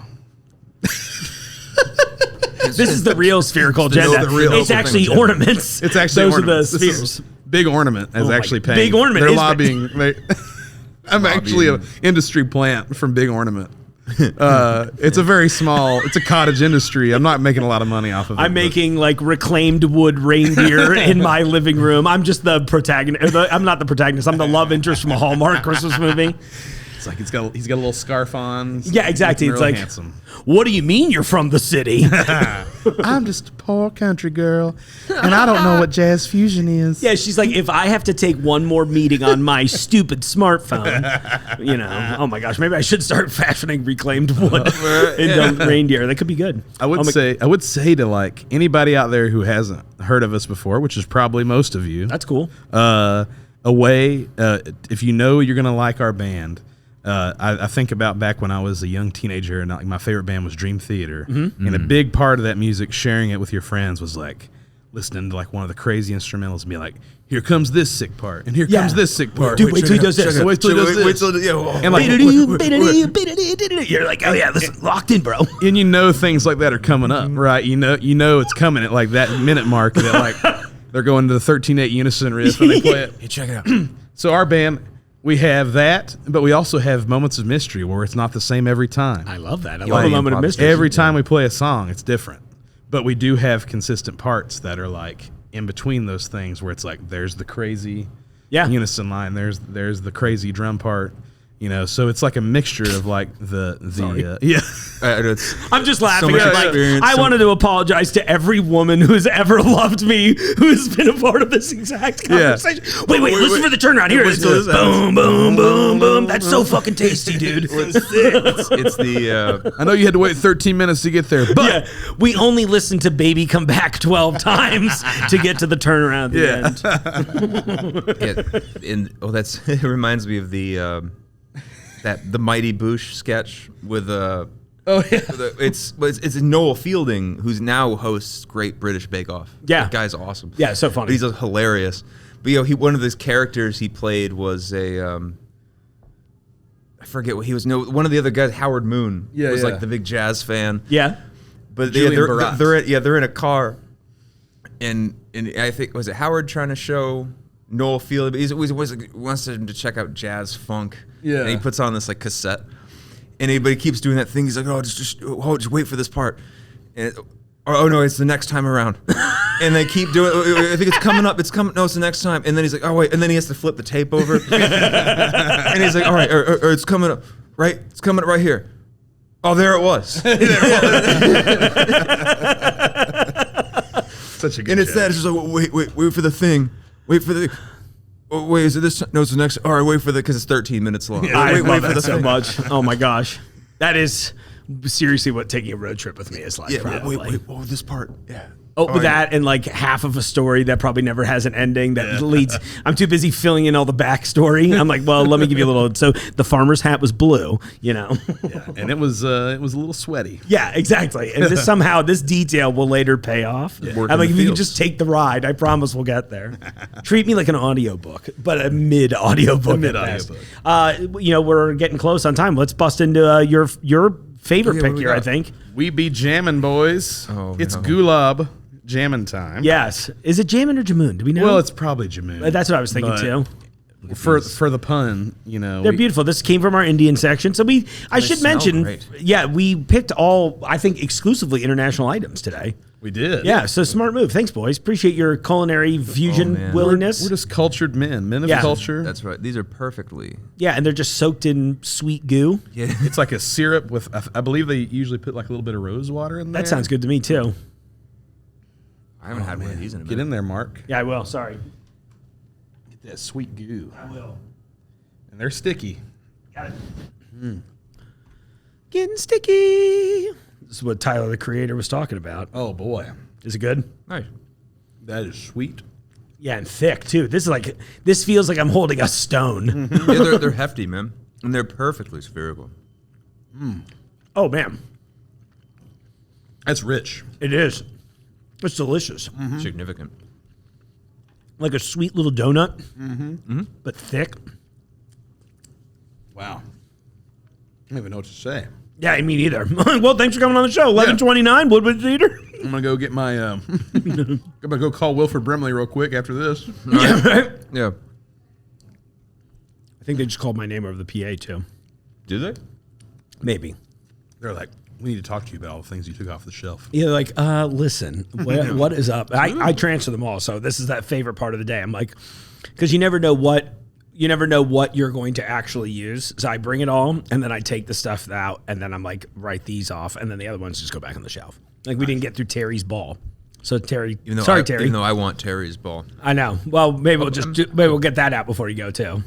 Speaker 1: This is the real Spherical Agenda.
Speaker 3: the real
Speaker 1: It's actually
Speaker 3: agenda.
Speaker 1: ornaments.
Speaker 3: It's actually
Speaker 1: Those
Speaker 3: ornaments.
Speaker 1: are the
Speaker 3: This is
Speaker 1: spheres.
Speaker 3: Big Ornament is
Speaker 1: Oh my-
Speaker 3: actually paying.
Speaker 1: Big Ornament
Speaker 3: They're
Speaker 1: is-
Speaker 3: lobbying. I'm actually an industry plant from Big Ornament. It's a very small. It's a cottage industry. I'm not making a lot of money off of it.
Speaker 1: I'm
Speaker 3: but-
Speaker 1: making like reclaimed wood reindeer in my living room. I'm just the protagonist. I'm not the protagonist. I'm the love interest from a Hallmark Christmas movie.
Speaker 3: It's like he's got a little scarf on.
Speaker 1: Yeah, exactly. It's
Speaker 3: Really
Speaker 1: like,
Speaker 3: handsome.
Speaker 1: what do you mean you're from the city?
Speaker 3: I'm just a poor country girl, and I don't know what jazz fusion is.
Speaker 1: Yeah, she's like, if I have to take one more meeting on my stupid smartphone, oh my gosh, maybe I should start fashioning reclaimed wood into reindeer. That could be good.
Speaker 3: I would say to like anybody out there who hasn't heard of us before, which is probably most of you.
Speaker 1: That's cool.
Speaker 3: If you know you're gonna like our band. I think about back when I was a young teenager and my favorite band was Dream Theater. And a big part of that music, sharing it with your friends, was like listening to like one of the crazy instrumentals and be like, here comes this sick part, and here comes this sick part.
Speaker 1: Dude, wait till he does this.
Speaker 3: Wait till he does this. And like,
Speaker 1: You're like, oh yeah, listen, locked in, bro.
Speaker 3: and you know things like that are coming up, right? You know it's coming at like that minute mark that like they're going to the 13/8 unison riff and they play it.
Speaker 2: Hey, check it out.
Speaker 3: So our band, we have that, but we also have moments of mystery where it's not the same every time.
Speaker 1: I love that. I
Speaker 3: Like,
Speaker 1: love a moment of mystery.
Speaker 3: Every time we play a song, it's different. But we do have consistent parts that are like in between those things where it's like there's the crazy unison line, there's the crazy drum part. So it's like a mixture of like the
Speaker 1: I'm just laughing.
Speaker 2: much
Speaker 1: Like,
Speaker 2: experience,
Speaker 1: I wanted to apologize to every woman who's ever loved me, who's been a part of this exact conversation. Wait, listen for the turnaround. Here it is. Boom, boom, boom, boom. That's so fucking tasty, dude.
Speaker 2: It's the
Speaker 3: I know you had to wait 13 minutes to get there, but
Speaker 1: Yeah, we only listened to Baby Come Back 12 times to get to the turnaround at the end.
Speaker 2: it reminds me of the the Mighty Boosh sketch with it's Noel Fielding, who's now hosts Great British Bake Off.
Speaker 1: Yeah.
Speaker 2: That guy's awesome.
Speaker 1: Yeah, so funny.
Speaker 2: He's hilarious. But one of his characters he played was a I forget what he was. No, one of the other guys, Howard Moon, was like the big jazz fan.
Speaker 1: Yeah.
Speaker 2: But
Speaker 3: Julian Barat.
Speaker 2: they're in a car, and I think was it Howard trying to show Noel Fielding? He wants him to check out jazz funk.
Speaker 3: Yeah.
Speaker 2: And he puts on this like cassette, and he keeps doing that thing. He's like, just wait for this part, and oh no, it's the next time around. And they keep doing it. I think it's coming up. It's coming. No, it's the next time. And then he's like, oh wait. And then he has to flip the tape over. And he's like, all right, or it's coming up, right? It's coming up right here. Oh, there it was.
Speaker 3: such a good
Speaker 2: And it's
Speaker 3: joke.
Speaker 2: that. It's just like, wait for the thing. Wait for the. Oh, wait, is it this? No, it's the next. All right, wait for the, because it's 13 minutes long.
Speaker 1: I
Speaker 2: wait
Speaker 1: love
Speaker 2: for
Speaker 1: that
Speaker 2: the
Speaker 1: so
Speaker 2: thing.
Speaker 1: much. Oh my gosh. That is seriously what taking a road trip with me is like.
Speaker 2: Yeah,
Speaker 1: probably.
Speaker 2: wait, this part. Yeah.
Speaker 1: Oh, with that and like half of a story that probably never has an ending that leads. I'm too busy filling in all the backstory. I'm like, well, let me give you a little. So the farmer's hat was blue,
Speaker 3: Yeah, and it was a little sweaty.
Speaker 1: Yeah, exactly. And this detail will later pay off.
Speaker 2: Work
Speaker 1: I'm
Speaker 2: in
Speaker 1: like,
Speaker 2: the
Speaker 1: if you can
Speaker 2: fields.
Speaker 1: just take the ride, I promise we'll get there. Treat me like an audiobook, but a mid audiobook. We're getting close on time. Let's bust into your favorite
Speaker 2: Okay, what
Speaker 1: pick
Speaker 2: we
Speaker 1: here, I
Speaker 2: got?
Speaker 1: think.
Speaker 3: We be jammin', boys.
Speaker 2: Oh,
Speaker 3: it's
Speaker 2: no.
Speaker 3: Gulab jammin' time.
Speaker 1: Yes. Is it Jamin or Jamoon? Do we know?
Speaker 3: Well, it's probably Jamoon.
Speaker 1: That's what I was thinking
Speaker 3: but
Speaker 1: too.
Speaker 3: For the pun,
Speaker 1: They're beautiful. This came from our Indian section. So I should
Speaker 2: smell
Speaker 1: mention,
Speaker 2: great.
Speaker 1: we picked all, I think, exclusively international items today.
Speaker 3: We did.
Speaker 1: Yeah, so smart move. Thanks, boys. Appreciate your culinary fusion
Speaker 2: man.
Speaker 1: willingness.
Speaker 3: We're just cultured men of
Speaker 1: Yeah.
Speaker 3: culture.
Speaker 2: That's right. These are perfectly.
Speaker 1: Yeah, and they're just soaked in sweet goo.
Speaker 2: Yeah.
Speaker 3: It's like a syrup with, I believe they usually put like a little bit of rose water in there.
Speaker 1: That sounds good to me, too.
Speaker 2: I haven't had one of these in a minute.
Speaker 3: Get in there, Mark.
Speaker 1: Yeah, I will. Sorry.
Speaker 3: Get that sweet goo.
Speaker 1: I will.
Speaker 3: And they're sticky.
Speaker 1: Got it. Getting sticky. This is what Tyler, the creator, was talking about.
Speaker 3: Oh, boy.
Speaker 1: Is it good?
Speaker 2: Nice.
Speaker 3: That is sweet.
Speaker 1: Yeah, and thick, too. This feels like I'm holding a stone.
Speaker 2: Yeah, they're hefty, man. And they're perfectly spherical.
Speaker 1: Oh, man.
Speaker 3: That's rich.
Speaker 1: It is. It's delicious.
Speaker 2: Significant.
Speaker 1: Like a sweet little donut, but thick.
Speaker 3: Wow. I don't even know what to say.
Speaker 1: Yeah, me neither. Well, thanks for coming on the show. 1129 Woodward Theater.
Speaker 3: I'm gonna go get my. I'm gonna go call Wilford Brimley real quick after this.
Speaker 1: Yeah, right?
Speaker 2: Yeah.
Speaker 1: I think they just called my name over the PA, too.
Speaker 2: Do they?
Speaker 1: Maybe.
Speaker 3: They're like, we need to talk to you about all the things you took off the shelf.
Speaker 1: Yeah, like, listen, what is up? I transfer them all, so this is that favorite part of the day. I'm like, because you never know what you're going to actually use. So I bring it all, and then I take the stuff out, and then I'm like, write these off, and then the other ones just go back on the shelf. Like we didn't get through Terry's ball. So Terry, Terry.
Speaker 2: Even though I want Terry's ball.
Speaker 1: I know. Well, maybe we'll get that out before you go too.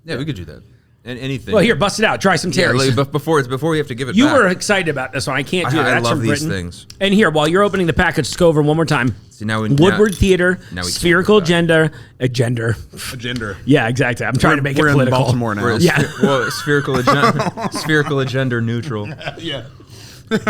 Speaker 2: Yeah, we could do that. And anything.
Speaker 1: Well, here, bust it out. Try some Terry's.
Speaker 2: Yeah, like, before we have to give it
Speaker 1: You
Speaker 2: back.
Speaker 1: were excited about this one. I can't do that.
Speaker 2: I
Speaker 1: That's
Speaker 2: love
Speaker 1: from
Speaker 2: these
Speaker 1: Britain.
Speaker 2: things.
Speaker 1: And here, while you're opening the package, let's go over one more time.
Speaker 2: See, now we,
Speaker 1: Woodward Theater,
Speaker 2: now we
Speaker 1: Spherical
Speaker 2: can't
Speaker 1: Agenda,
Speaker 3: Agenda.
Speaker 1: Yeah, exactly. I'm trying to make
Speaker 3: We're
Speaker 1: it
Speaker 3: in
Speaker 1: political.
Speaker 3: Baltimore now.
Speaker 2: We're
Speaker 1: Yeah.
Speaker 2: well, spherical agenda, spherical agenda neutral.
Speaker 3: Yeah. We've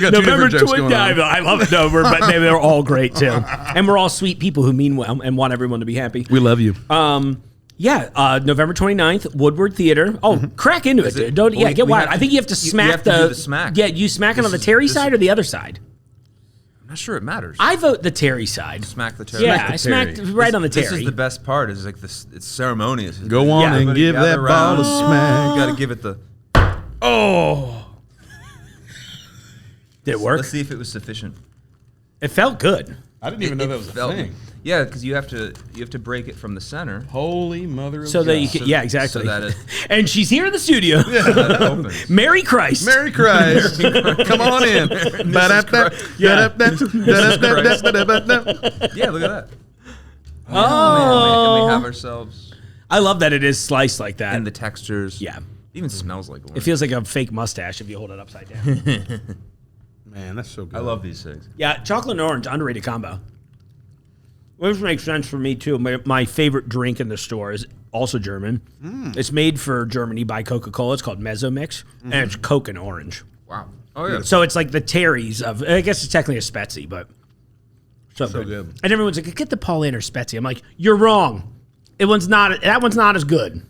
Speaker 3: got two
Speaker 1: November
Speaker 3: different jokes going
Speaker 1: 20th.
Speaker 3: on.
Speaker 1: I love it, November, but they're all great too. And we're all sweet people who mean well and want everyone to be happy.
Speaker 3: We love you.
Speaker 1: November 29th, Woodward Theater. Oh, crack into it, dude. Don't,
Speaker 2: Well,
Speaker 1: get
Speaker 2: we
Speaker 1: wild.
Speaker 2: have
Speaker 1: I
Speaker 2: to-
Speaker 1: think you have to
Speaker 2: you
Speaker 1: smack
Speaker 2: have to do the smack.
Speaker 1: Yeah, you smack it on the
Speaker 2: This
Speaker 1: Terry
Speaker 2: is-
Speaker 1: side or the other side?
Speaker 2: I'm not sure it matters.
Speaker 1: I vote the Terry side.
Speaker 2: Smack the Terry.
Speaker 1: Yeah, I smacked right on the Terry.
Speaker 2: This is the best part. Is like this. It's ceremonious.
Speaker 3: Go on and
Speaker 2: Everybody
Speaker 3: give that
Speaker 2: gather
Speaker 3: ball a
Speaker 2: around.
Speaker 3: smack.
Speaker 2: You got to give it the.
Speaker 3: Oh.
Speaker 1: Did it work?
Speaker 2: Let's see if it was sufficient.
Speaker 1: It felt good.
Speaker 3: I didn't even know that was a
Speaker 2: felt-
Speaker 3: thing.
Speaker 2: Yeah, because you have to break it from the center.
Speaker 3: Holy mother of
Speaker 1: So that
Speaker 3: God.
Speaker 1: you can, yeah, exactly.
Speaker 2: So that it,
Speaker 1: And she's here in the studio.
Speaker 2: so that it opens.
Speaker 1: Merry Christ.
Speaker 3: Merry Christ. Come on in.
Speaker 1: Yeah.
Speaker 2: Yeah, look at that.
Speaker 1: Oh.
Speaker 2: And we have ourselves
Speaker 1: I love that it is sliced like that.
Speaker 2: and the textures.
Speaker 1: Yeah.
Speaker 2: It even smells like one.
Speaker 1: It feels like a fake mustache if you hold it upside down.
Speaker 3: Man, that's so good.
Speaker 2: I love these things.
Speaker 1: Yeah, chocolate and orange, underrated combo. Which makes sense for me, too. My favorite drink in the store is also German. It's made for Germany by Coca-Cola. It's called Mezzomix, and it's Coke and orange.
Speaker 2: Wow. Oh yeah.
Speaker 1: So it's like the Terry's of, I guess it's technically a Spezi, but so
Speaker 3: good.
Speaker 1: And everyone's like, get the Paulaner Spezi. I'm like, you're wrong. That one's not as good.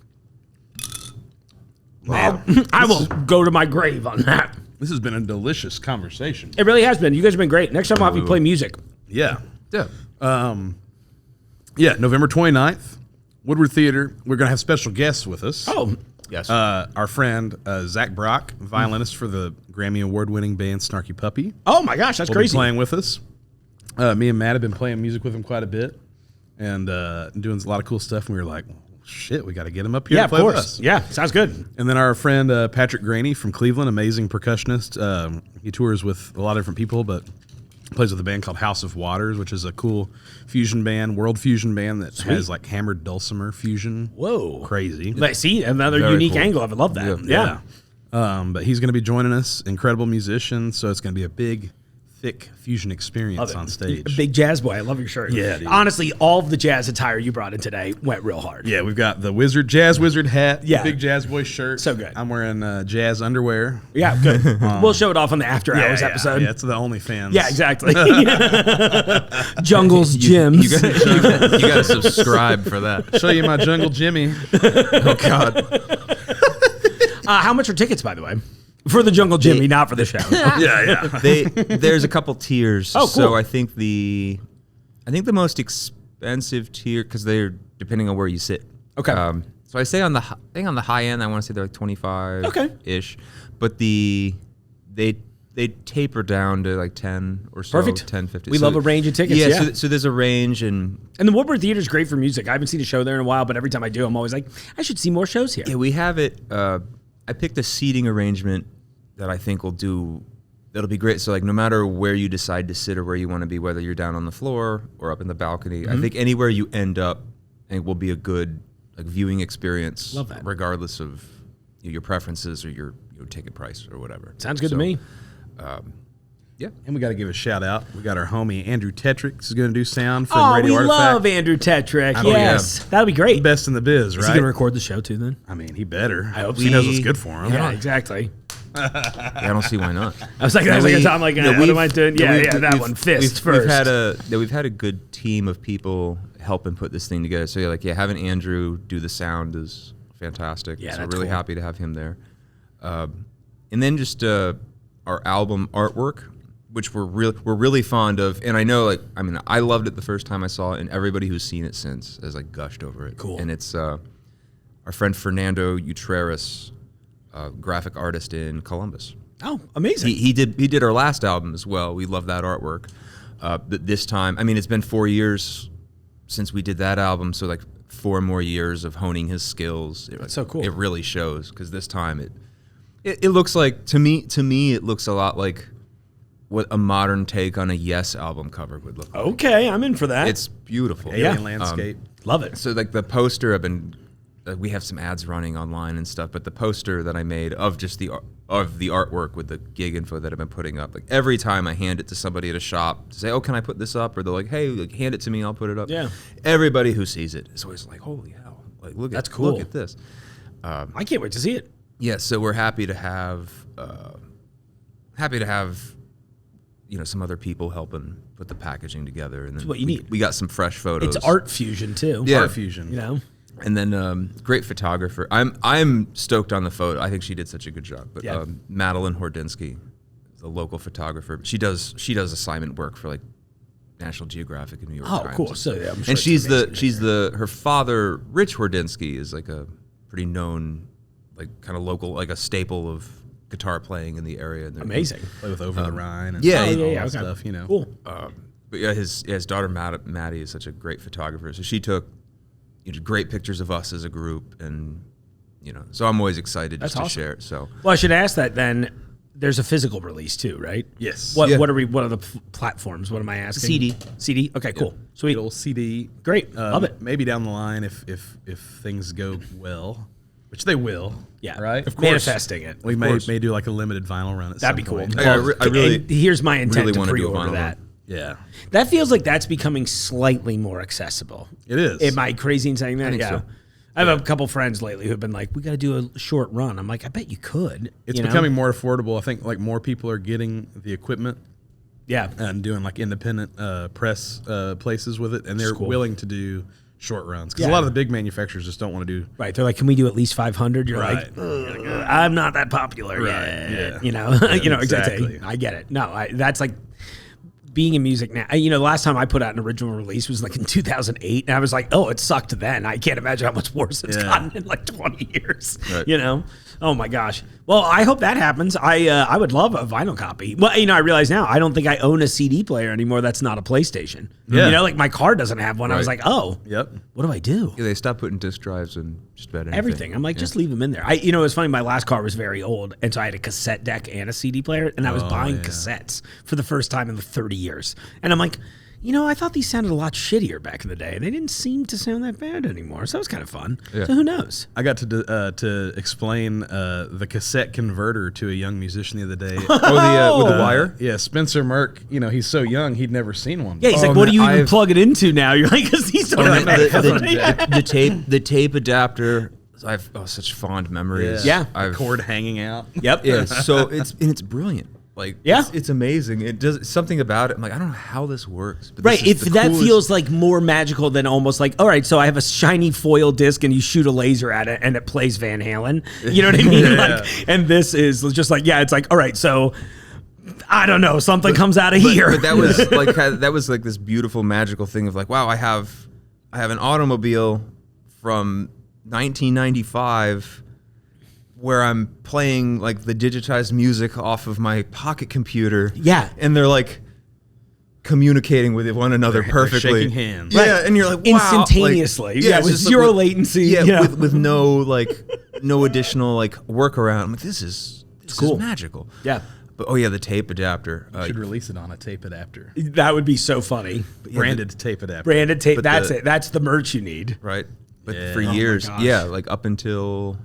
Speaker 3: Wow.
Speaker 1: I will go to my grave on that.
Speaker 3: This has been a delicious conversation.
Speaker 1: It really has been. You guys have been great. Next time I'll have you play music.
Speaker 3: Yeah.
Speaker 2: Yeah.
Speaker 3: Yeah, November 29th, Woodward Theater. We're going to have special guests with us.
Speaker 1: Oh,
Speaker 2: Yes.
Speaker 3: Our friend Zach Brock, violinist for the Grammy Award-winning band Snarky Puppy,
Speaker 1: oh my gosh, that's
Speaker 3: will
Speaker 1: crazy.
Speaker 3: be playing with us. Me and Matt have been playing music with him quite a bit and doing a lot of cool stuff. And we were like, shit, we got to get him up here
Speaker 1: Yeah,
Speaker 3: to
Speaker 1: of
Speaker 3: play with
Speaker 1: course.
Speaker 3: us.
Speaker 1: Yeah, sounds good.
Speaker 3: And then our friend Patrick Graney from Cleveland, amazing percussionist. He tours with a lot of different people, but plays with a band called House of Waters, which is a cool fusion band, world fusion band that has like hammered dulcimer fusion.
Speaker 1: Whoa.
Speaker 3: Crazy.
Speaker 1: But see, another
Speaker 2: Very
Speaker 1: unique
Speaker 2: cool.
Speaker 1: angle. I would love that. Yeah.
Speaker 3: But he's going to be joining us. Incredible musician. So it's going to be a big, thick fusion experience on stage.
Speaker 1: Big jazz boy. I love your shirt.
Speaker 3: Yeah, dude.
Speaker 1: Honestly, all of the jazz attire you brought in today went real hard.
Speaker 3: Yeah, we've got the Jazz Wizard hat,
Speaker 1: Yeah.
Speaker 3: big jazz boy shirt.
Speaker 1: So good.
Speaker 3: I'm wearing jazz underwear.
Speaker 1: Yeah, good. We'll show it off on the after hours
Speaker 3: yeah,
Speaker 1: episode.
Speaker 3: Yeah, it's the OnlyFans.
Speaker 1: Yeah, exactly. Jungle's gyms.
Speaker 2: You got to subscribe for that.
Speaker 3: Show you my jungle Jimmy.
Speaker 2: Oh God.
Speaker 1: How much are tickets, by the way? For the Jungle Jimmy, not for the show.
Speaker 3: yeah.
Speaker 2: There's a couple tiers.
Speaker 1: Oh, cool.
Speaker 2: So I think the most expensive tier, because they're depending on where you sit.
Speaker 1: Okay.
Speaker 2: So I say on the high end, I want to say they're like 25
Speaker 1: Okay.
Speaker 2: ish, but the they taper down to like 10 or so.
Speaker 1: Perfect.
Speaker 2: 10, 50.
Speaker 1: We love a range of tickets. Yeah.
Speaker 2: So there's a range, and
Speaker 1: the Woodward Theater is great for music. I haven't seen a show there in a while, but every time I do, I'm always like, I should see more shows here.
Speaker 2: yeah, we have it. I picked a seating arrangement that I think that'll be great. So like no matter where you decide to sit or where you want to be, whether you're down on the floor or up in the balcony, I think anywhere you end up, I think will be a good like viewing experience.
Speaker 1: Love that.
Speaker 2: Regardless of your preferences or your ticket price or whatever.
Speaker 1: Sounds good to me.
Speaker 2: Yeah.
Speaker 3: And we got to give a shout out. We got our homie Andrew Tetrick is going to do sound from
Speaker 1: Oh,
Speaker 3: Radio
Speaker 1: we
Speaker 3: Artifact.
Speaker 1: love Andrew Tetrick.
Speaker 3: Oh,
Speaker 1: Yes. That'll be great.
Speaker 3: Best in the biz, right?
Speaker 1: Is he going to record the show too then?
Speaker 3: I mean, he better.
Speaker 1: I hope
Speaker 3: he knows what's good for him.
Speaker 1: Yeah, exactly.
Speaker 2: Yeah, I don't see why not.
Speaker 1: I was like, what am I doing? Yeah, that one. Fist first.
Speaker 2: We've had a good team of people helping put this thing together. So having Andrew do the sound is fantastic.
Speaker 1: Yeah,
Speaker 2: so
Speaker 1: that's
Speaker 2: really
Speaker 1: cool.
Speaker 2: happy to have him there. And then just our album artwork, which we're really fond of. And I know, I loved it the first time I saw it, and everybody who's seen it since has gushed over it.
Speaker 1: Cool.
Speaker 2: And it's our friend Fernando Utreras, graphic artist in Columbus.
Speaker 1: Oh, amazing.
Speaker 2: He did our last album as well. We love that artwork. But this time, it's been 4 years since we did that album, so 4 more years of honing his skills.
Speaker 1: That's so cool.
Speaker 2: It really shows, because this time it looks like, to me it looks a lot like what a modern take on a Yes album cover would look like.
Speaker 1: Okay, I'm in for that.
Speaker 2: It's beautiful.
Speaker 3: Alien landscape.
Speaker 1: Love it.
Speaker 2: So the poster, we have some ads running online and stuff, but the poster that I made of just the artwork with the gig info that I've been putting up, every time I hand it to somebody at a shop to say, oh, can I put this up? Or they're like, hey, hand it to me, I'll put it up.
Speaker 1: Yeah.
Speaker 2: Everybody who sees it is always like, holy hell.
Speaker 1: That's cool.
Speaker 2: Look at this.
Speaker 1: I can't wait to see it.
Speaker 2: Yeah, so we're happy to have some other people helping put the packaging together. And then
Speaker 1: what you need.
Speaker 2: We got some fresh photos.
Speaker 1: It's art fusion too.
Speaker 2: Yeah.
Speaker 3: Art fusion.
Speaker 2: And then great photographer. I'm stoked on the photo. I think she did such a good job. But
Speaker 1: Yeah.
Speaker 2: Madeline Hordinsky, the local photographer, she does assignment work for National Geographic and New York Times.
Speaker 1: Oh, cool. So yeah, I'm sure
Speaker 2: And
Speaker 1: it's amazing.
Speaker 2: her father, Rich Hordinsky, is a pretty known kind of local, a staple of guitar playing in the area. And
Speaker 1: amazing.
Speaker 3: Play with Over the Rhine and
Speaker 2: yeah,
Speaker 3: all
Speaker 2: yeah,
Speaker 3: that
Speaker 1: okay.
Speaker 3: stuff,
Speaker 1: Cool.
Speaker 2: But yeah, his daughter Maddie is such a great photographer. So she took great pictures of us as a group, and so I'm always excited just to share it. So
Speaker 1: Well, I should ask that then. There's a physical release too, right?
Speaker 3: Yes.
Speaker 1: What
Speaker 2: Yeah.
Speaker 1: What are the platforms? What am I asking? CD. Okay, cool. Sweet.
Speaker 3: Little CD.
Speaker 1: Great. Love it.
Speaker 3: Maybe down the line if things go well, which they will.
Speaker 1: Yeah.
Speaker 3: Right.
Speaker 1: Of course. Manifesting it.
Speaker 3: We
Speaker 1: of
Speaker 3: may
Speaker 1: course.
Speaker 3: do a limited vinyl run. At
Speaker 1: That'd be
Speaker 3: some
Speaker 1: cool.
Speaker 3: point.
Speaker 2: I really-
Speaker 1: And here's my intent
Speaker 2: really
Speaker 1: to
Speaker 2: wanna do a
Speaker 1: pre-order
Speaker 2: vinyl
Speaker 1: that.
Speaker 2: run.
Speaker 3: Yeah.
Speaker 1: That feels like that's becoming slightly more accessible.
Speaker 3: It is.
Speaker 1: Am I crazy in saying that?
Speaker 2: I think
Speaker 1: yeah.
Speaker 2: so.
Speaker 1: I have a couple friends lately who've been like, we got to do a short run. I'm like, I bet you could.
Speaker 3: It's becoming more affordable. I think more people are getting the equipment
Speaker 1: Yeah.
Speaker 3: and doing independent press places with it, and they're
Speaker 1: Cool.
Speaker 3: willing to do short runs because
Speaker 1: Yeah.
Speaker 3: a lot of the big manufacturers just don't want to do.
Speaker 1: Right. They're like, can we do at least 500? You're
Speaker 3: Right.
Speaker 1: like, I'm not that popular
Speaker 3: Right,
Speaker 1: yet.
Speaker 3: yeah.
Speaker 1: Exactly.
Speaker 3: exactly.
Speaker 1: I get it. No, that's like being in music now. The last time I put out an original release was in 2008, and I was like, oh, it sucked then. I can't imagine how much worse it's
Speaker 3: Yeah.
Speaker 1: gotten in 20 years.
Speaker 2: Right.
Speaker 1: Oh my gosh. Well, I hope that happens. I would love a vinyl copy. Well, I realize now I don't think I own a CD player anymore. That's not a PlayStation.
Speaker 3: Yeah.
Speaker 1: My car doesn't have one. I was
Speaker 2: Right.
Speaker 1: like, oh,
Speaker 3: Yep.
Speaker 1: what do I do?
Speaker 2: Yeah, they stopped putting disc drives in just about anything.
Speaker 1: Everything. I'm like, just leave them in there. It was funny. My last car was very old, and so I had a cassette deck and a CD player, and I was buying cassettes for the first time in 30 years. And I'm like, I thought these sounded a lot shittier back in the day. They didn't seem to sound that bad anymore. So that was kind of fun.
Speaker 2: Yeah.
Speaker 1: So who knows?
Speaker 3: I got to explain the cassette converter to a young musician the other day.
Speaker 2: With the wire.
Speaker 3: Yeah, Spencer Merck. He's so young, he'd never seen one.
Speaker 1: Yeah, he's like,
Speaker 2: Oh,
Speaker 1: what do you
Speaker 2: man,
Speaker 1: even
Speaker 2: I've-
Speaker 1: plug it into now? You're like, because he's so
Speaker 2: the tape adapter. I have such fond memories.
Speaker 1: Yeah.
Speaker 3: The cord hanging out.
Speaker 1: Yep.
Speaker 2: Yeah, so it's brilliant.
Speaker 1: Yeah.
Speaker 2: it's amazing. It does something about it. I'm like, I don't know how this works. But
Speaker 1: Right,
Speaker 2: this is
Speaker 1: if
Speaker 2: the
Speaker 1: that
Speaker 2: coolest-
Speaker 1: feels like more magical than almost like, all right, so I have a shiny foil disc and you shoot a laser at it and it plays Van Halen. You know what I mean? And this is just like, it's like, all right, so I don't know, something comes out of here.
Speaker 2: But that was like this beautiful magical thing of wow, I have an automobile from 1995 where I'm playing like the digitized music off of my pocket computer.
Speaker 1: Yeah.
Speaker 2: And they're like communicating with one another perfectly.
Speaker 3: They're shaking hands.
Speaker 2: Yeah, and you're like, wow.
Speaker 1: Instantaneously.
Speaker 2: Like,
Speaker 1: Yeah,
Speaker 2: it's
Speaker 1: with
Speaker 2: just
Speaker 1: zero
Speaker 2: like,
Speaker 1: latency.
Speaker 2: Yeah,
Speaker 1: you know?
Speaker 2: with no like no additional like workaround. I'm like, this is
Speaker 1: cool.
Speaker 2: magical.
Speaker 1: Yeah.
Speaker 2: But oh yeah, the tape adapter.
Speaker 3: Should release it on a tape adapter.
Speaker 1: That would be so funny.
Speaker 3: Branded tape adapter.
Speaker 1: Branded tape.
Speaker 2: But
Speaker 1: That's
Speaker 2: the-
Speaker 1: it. That's the merch you need.
Speaker 2: Right. But
Speaker 3: Yeah.
Speaker 2: for
Speaker 3: Oh my
Speaker 2: years,
Speaker 1: gosh.
Speaker 2: yeah, like up until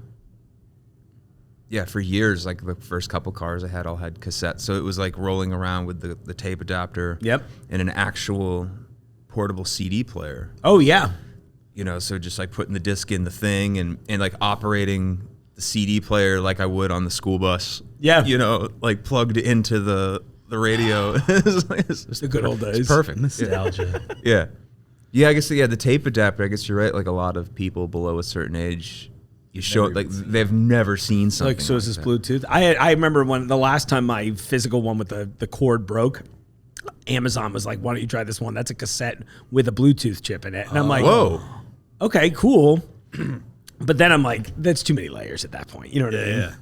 Speaker 2: for years, like the first couple cars I had all had cassettes. So it was like rolling around with the tape adapter.
Speaker 1: Yep.
Speaker 2: And an actual portable CD player.
Speaker 1: Oh, yeah.
Speaker 2: You know, so just like putting the disc in the thing and like operating the CD player like I would on the school bus.
Speaker 1: Yeah.
Speaker 2: You know, like plugged into the radio. It's
Speaker 1: The good old days.
Speaker 2: It's perfect.
Speaker 3: Nostalgia.
Speaker 2: Yeah. Yeah, I guess, the tape adapter, I guess you're right. Like a lot of people below a certain age, you show like they've never seen something.
Speaker 1: Like, so is this
Speaker 2: that.
Speaker 1: Bluetooth? I remember when the last time my physical one with the cord broke, Amazon was like, why don't you try this one? That's a cassette with a Bluetooth chip in it. And I'm like,
Speaker 2: Whoa.
Speaker 1: okay, cool. But then I'm like, that's too many layers at that point. You know what I mean?
Speaker 3: Yeah.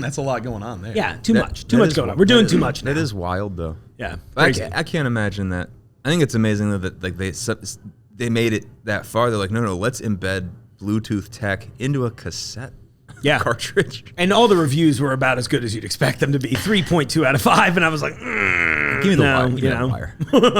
Speaker 3: That's a lot going on there.
Speaker 1: Yeah, too
Speaker 2: That-
Speaker 1: much. Too
Speaker 2: that
Speaker 1: much
Speaker 2: is
Speaker 1: going on.
Speaker 2: wi-
Speaker 1: We're doing
Speaker 2: that
Speaker 1: too
Speaker 2: is-
Speaker 1: much now.
Speaker 2: That is wild, though.
Speaker 1: Yeah.
Speaker 2: I
Speaker 1: Crazy.
Speaker 2: can't imagine that. I think it's amazing that like they made it that far. They're like, no, let's embed Bluetooth tech into a cassette
Speaker 1: Yeah.
Speaker 2: cartridge.
Speaker 1: And all the reviews were about as good as you'd expect them to be. 3.2 out of 5. And I was like,
Speaker 2: Give me the
Speaker 1: no,
Speaker 2: wire. Give me
Speaker 1: you
Speaker 2: that
Speaker 1: know.
Speaker 2: wire.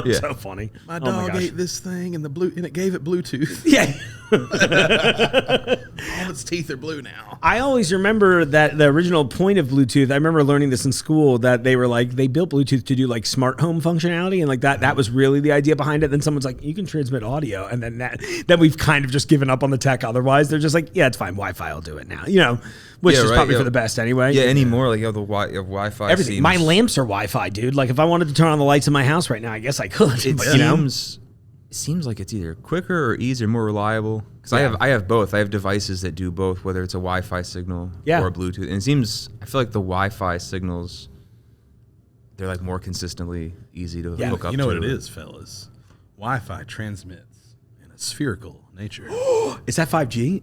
Speaker 2: Yeah.
Speaker 1: So funny.
Speaker 3: My
Speaker 1: Oh my
Speaker 3: dog
Speaker 1: gosh.
Speaker 3: ate this thing and it gave it Bluetooth.
Speaker 1: Yeah.
Speaker 3: All its teeth are blue now.
Speaker 1: I always remember that the original point of Bluetooth, I remember learning this in school, that they were like, they built Bluetooth to do like smart home functionality, and like that was really the idea behind it. Then someone's like, you can transmit audio, and then we've kind of just given up on the tech otherwise. They're just like, yeah, it's fine, Wi-Fi will do it now, you know, which
Speaker 2: Yeah,
Speaker 1: is
Speaker 2: right,
Speaker 1: probably
Speaker 2: yeah.
Speaker 1: for the best anyway.
Speaker 2: Yeah, anymore, like, the Wi-Fi
Speaker 1: Everything.
Speaker 2: seems...
Speaker 1: My lamps are Wi-Fi, dude. Like if I wanted to turn on the lights in my house right now, I guess I could.
Speaker 2: It
Speaker 1: but, you know?
Speaker 2: seems like it's either quicker or easier, more reliable. Because I have both. I have devices that do both, whether it's a Wi-Fi signal or Bluetooth. And I feel like the Wi-Fi signals, they're like more consistently easy to hook up to.
Speaker 3: You know what it is, fellas? Wi-Fi transmits in a spherical nature.
Speaker 1: Is that 5G?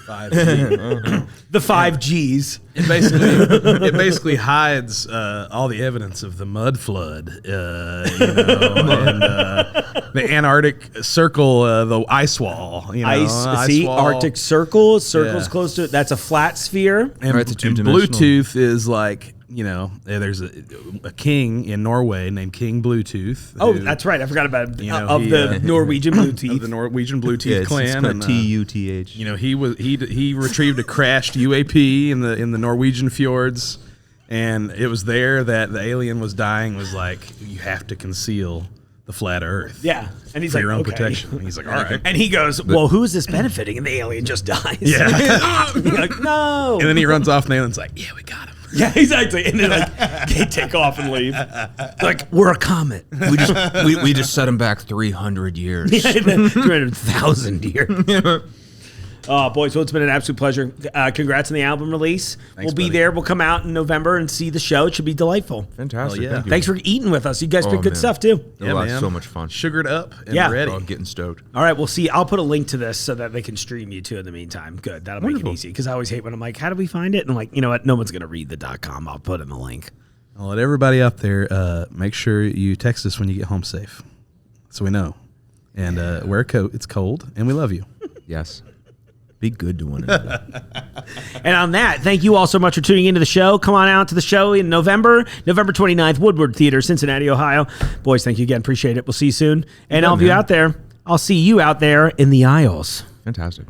Speaker 3: 5G.
Speaker 1: The 5Gs.
Speaker 3: It basically hides all the evidence of the mud flood, and the Antarctic Circle, the ice wall. You know,
Speaker 1: See,
Speaker 3: wall.
Speaker 1: Arctic Circle's
Speaker 3: Yeah.
Speaker 1: close to it. That's a flat sphere.
Speaker 3: And,
Speaker 2: Right, it's a
Speaker 3: and
Speaker 2: two-dimensional.
Speaker 3: Bluetooth is like, you know, there's a king in Norway named King Bluetooth.
Speaker 1: Oh,
Speaker 3: who-
Speaker 1: that's right. I forgot about
Speaker 3: You know,
Speaker 1: of
Speaker 3: he,
Speaker 1: the Norwegian blue
Speaker 3: of
Speaker 1: teeth.
Speaker 3: the Norwegian Bluetooth
Speaker 2: Yeah, it's
Speaker 3: clan.
Speaker 2: got
Speaker 3: and,
Speaker 2: TUTH.
Speaker 3: you know, he retrieved a crashed UAP in the Norwegian fjords, and it was there that the alien was dying. Was like, you have to conceal the flat Earth.
Speaker 1: Yeah, and he's
Speaker 3: For
Speaker 1: like,
Speaker 3: your own
Speaker 1: okay.
Speaker 3: protection. And he's like, all right.
Speaker 1: And he goes, well, who is this benefiting? And the alien just dies.
Speaker 3: Yeah.
Speaker 1: You're like, no.
Speaker 3: And then he runs off, and the alien's like, yeah, we got him.
Speaker 1: Yeah, exactly. And then like they take off and leave. Like, we're a comet.
Speaker 2: We just set them back 300 years.
Speaker 1: 300,000 years. Oh, boys, well, it's been an absolute pleasure. Congrats on the album release. We'll be
Speaker 3: buddy.
Speaker 1: there. We'll come out in November and see the show. It should be delightful.
Speaker 2: Fantastic.
Speaker 3: Hell yeah.
Speaker 2: Thank you.
Speaker 1: Thanks for eating with us. You guys picked good
Speaker 2: man.
Speaker 1: stuff, too.
Speaker 2: It was so much fun.
Speaker 3: Sugared up and
Speaker 1: Yeah.
Speaker 3: ready.
Speaker 2: Oh, I'm getting stoked.
Speaker 1: All right, we'll see. I'll put a link to this so that they can stream you, too, in the meantime. Good. That'll make it
Speaker 2: Wonderful.
Speaker 1: easy. Because I always hate when I'm like, how do we find it? And I'm like, you know what? No one's going to read the .com. I'll put in the link.
Speaker 3: I'll let everybody out there make sure you text us when you get home safe, so we know. And wear a coat. It's cold, and we love you.
Speaker 2: Yes. Be good to one another.
Speaker 1: And on that, thank you all so much for tuning into the show. Come on out to the show in November 29th, Woodward Theater, Cincinnati, Ohio. Boys, thank you again. Appreciate it. We'll see you soon. And I'll be out there. I'll see you out there in the aisles.
Speaker 2: Fantastic.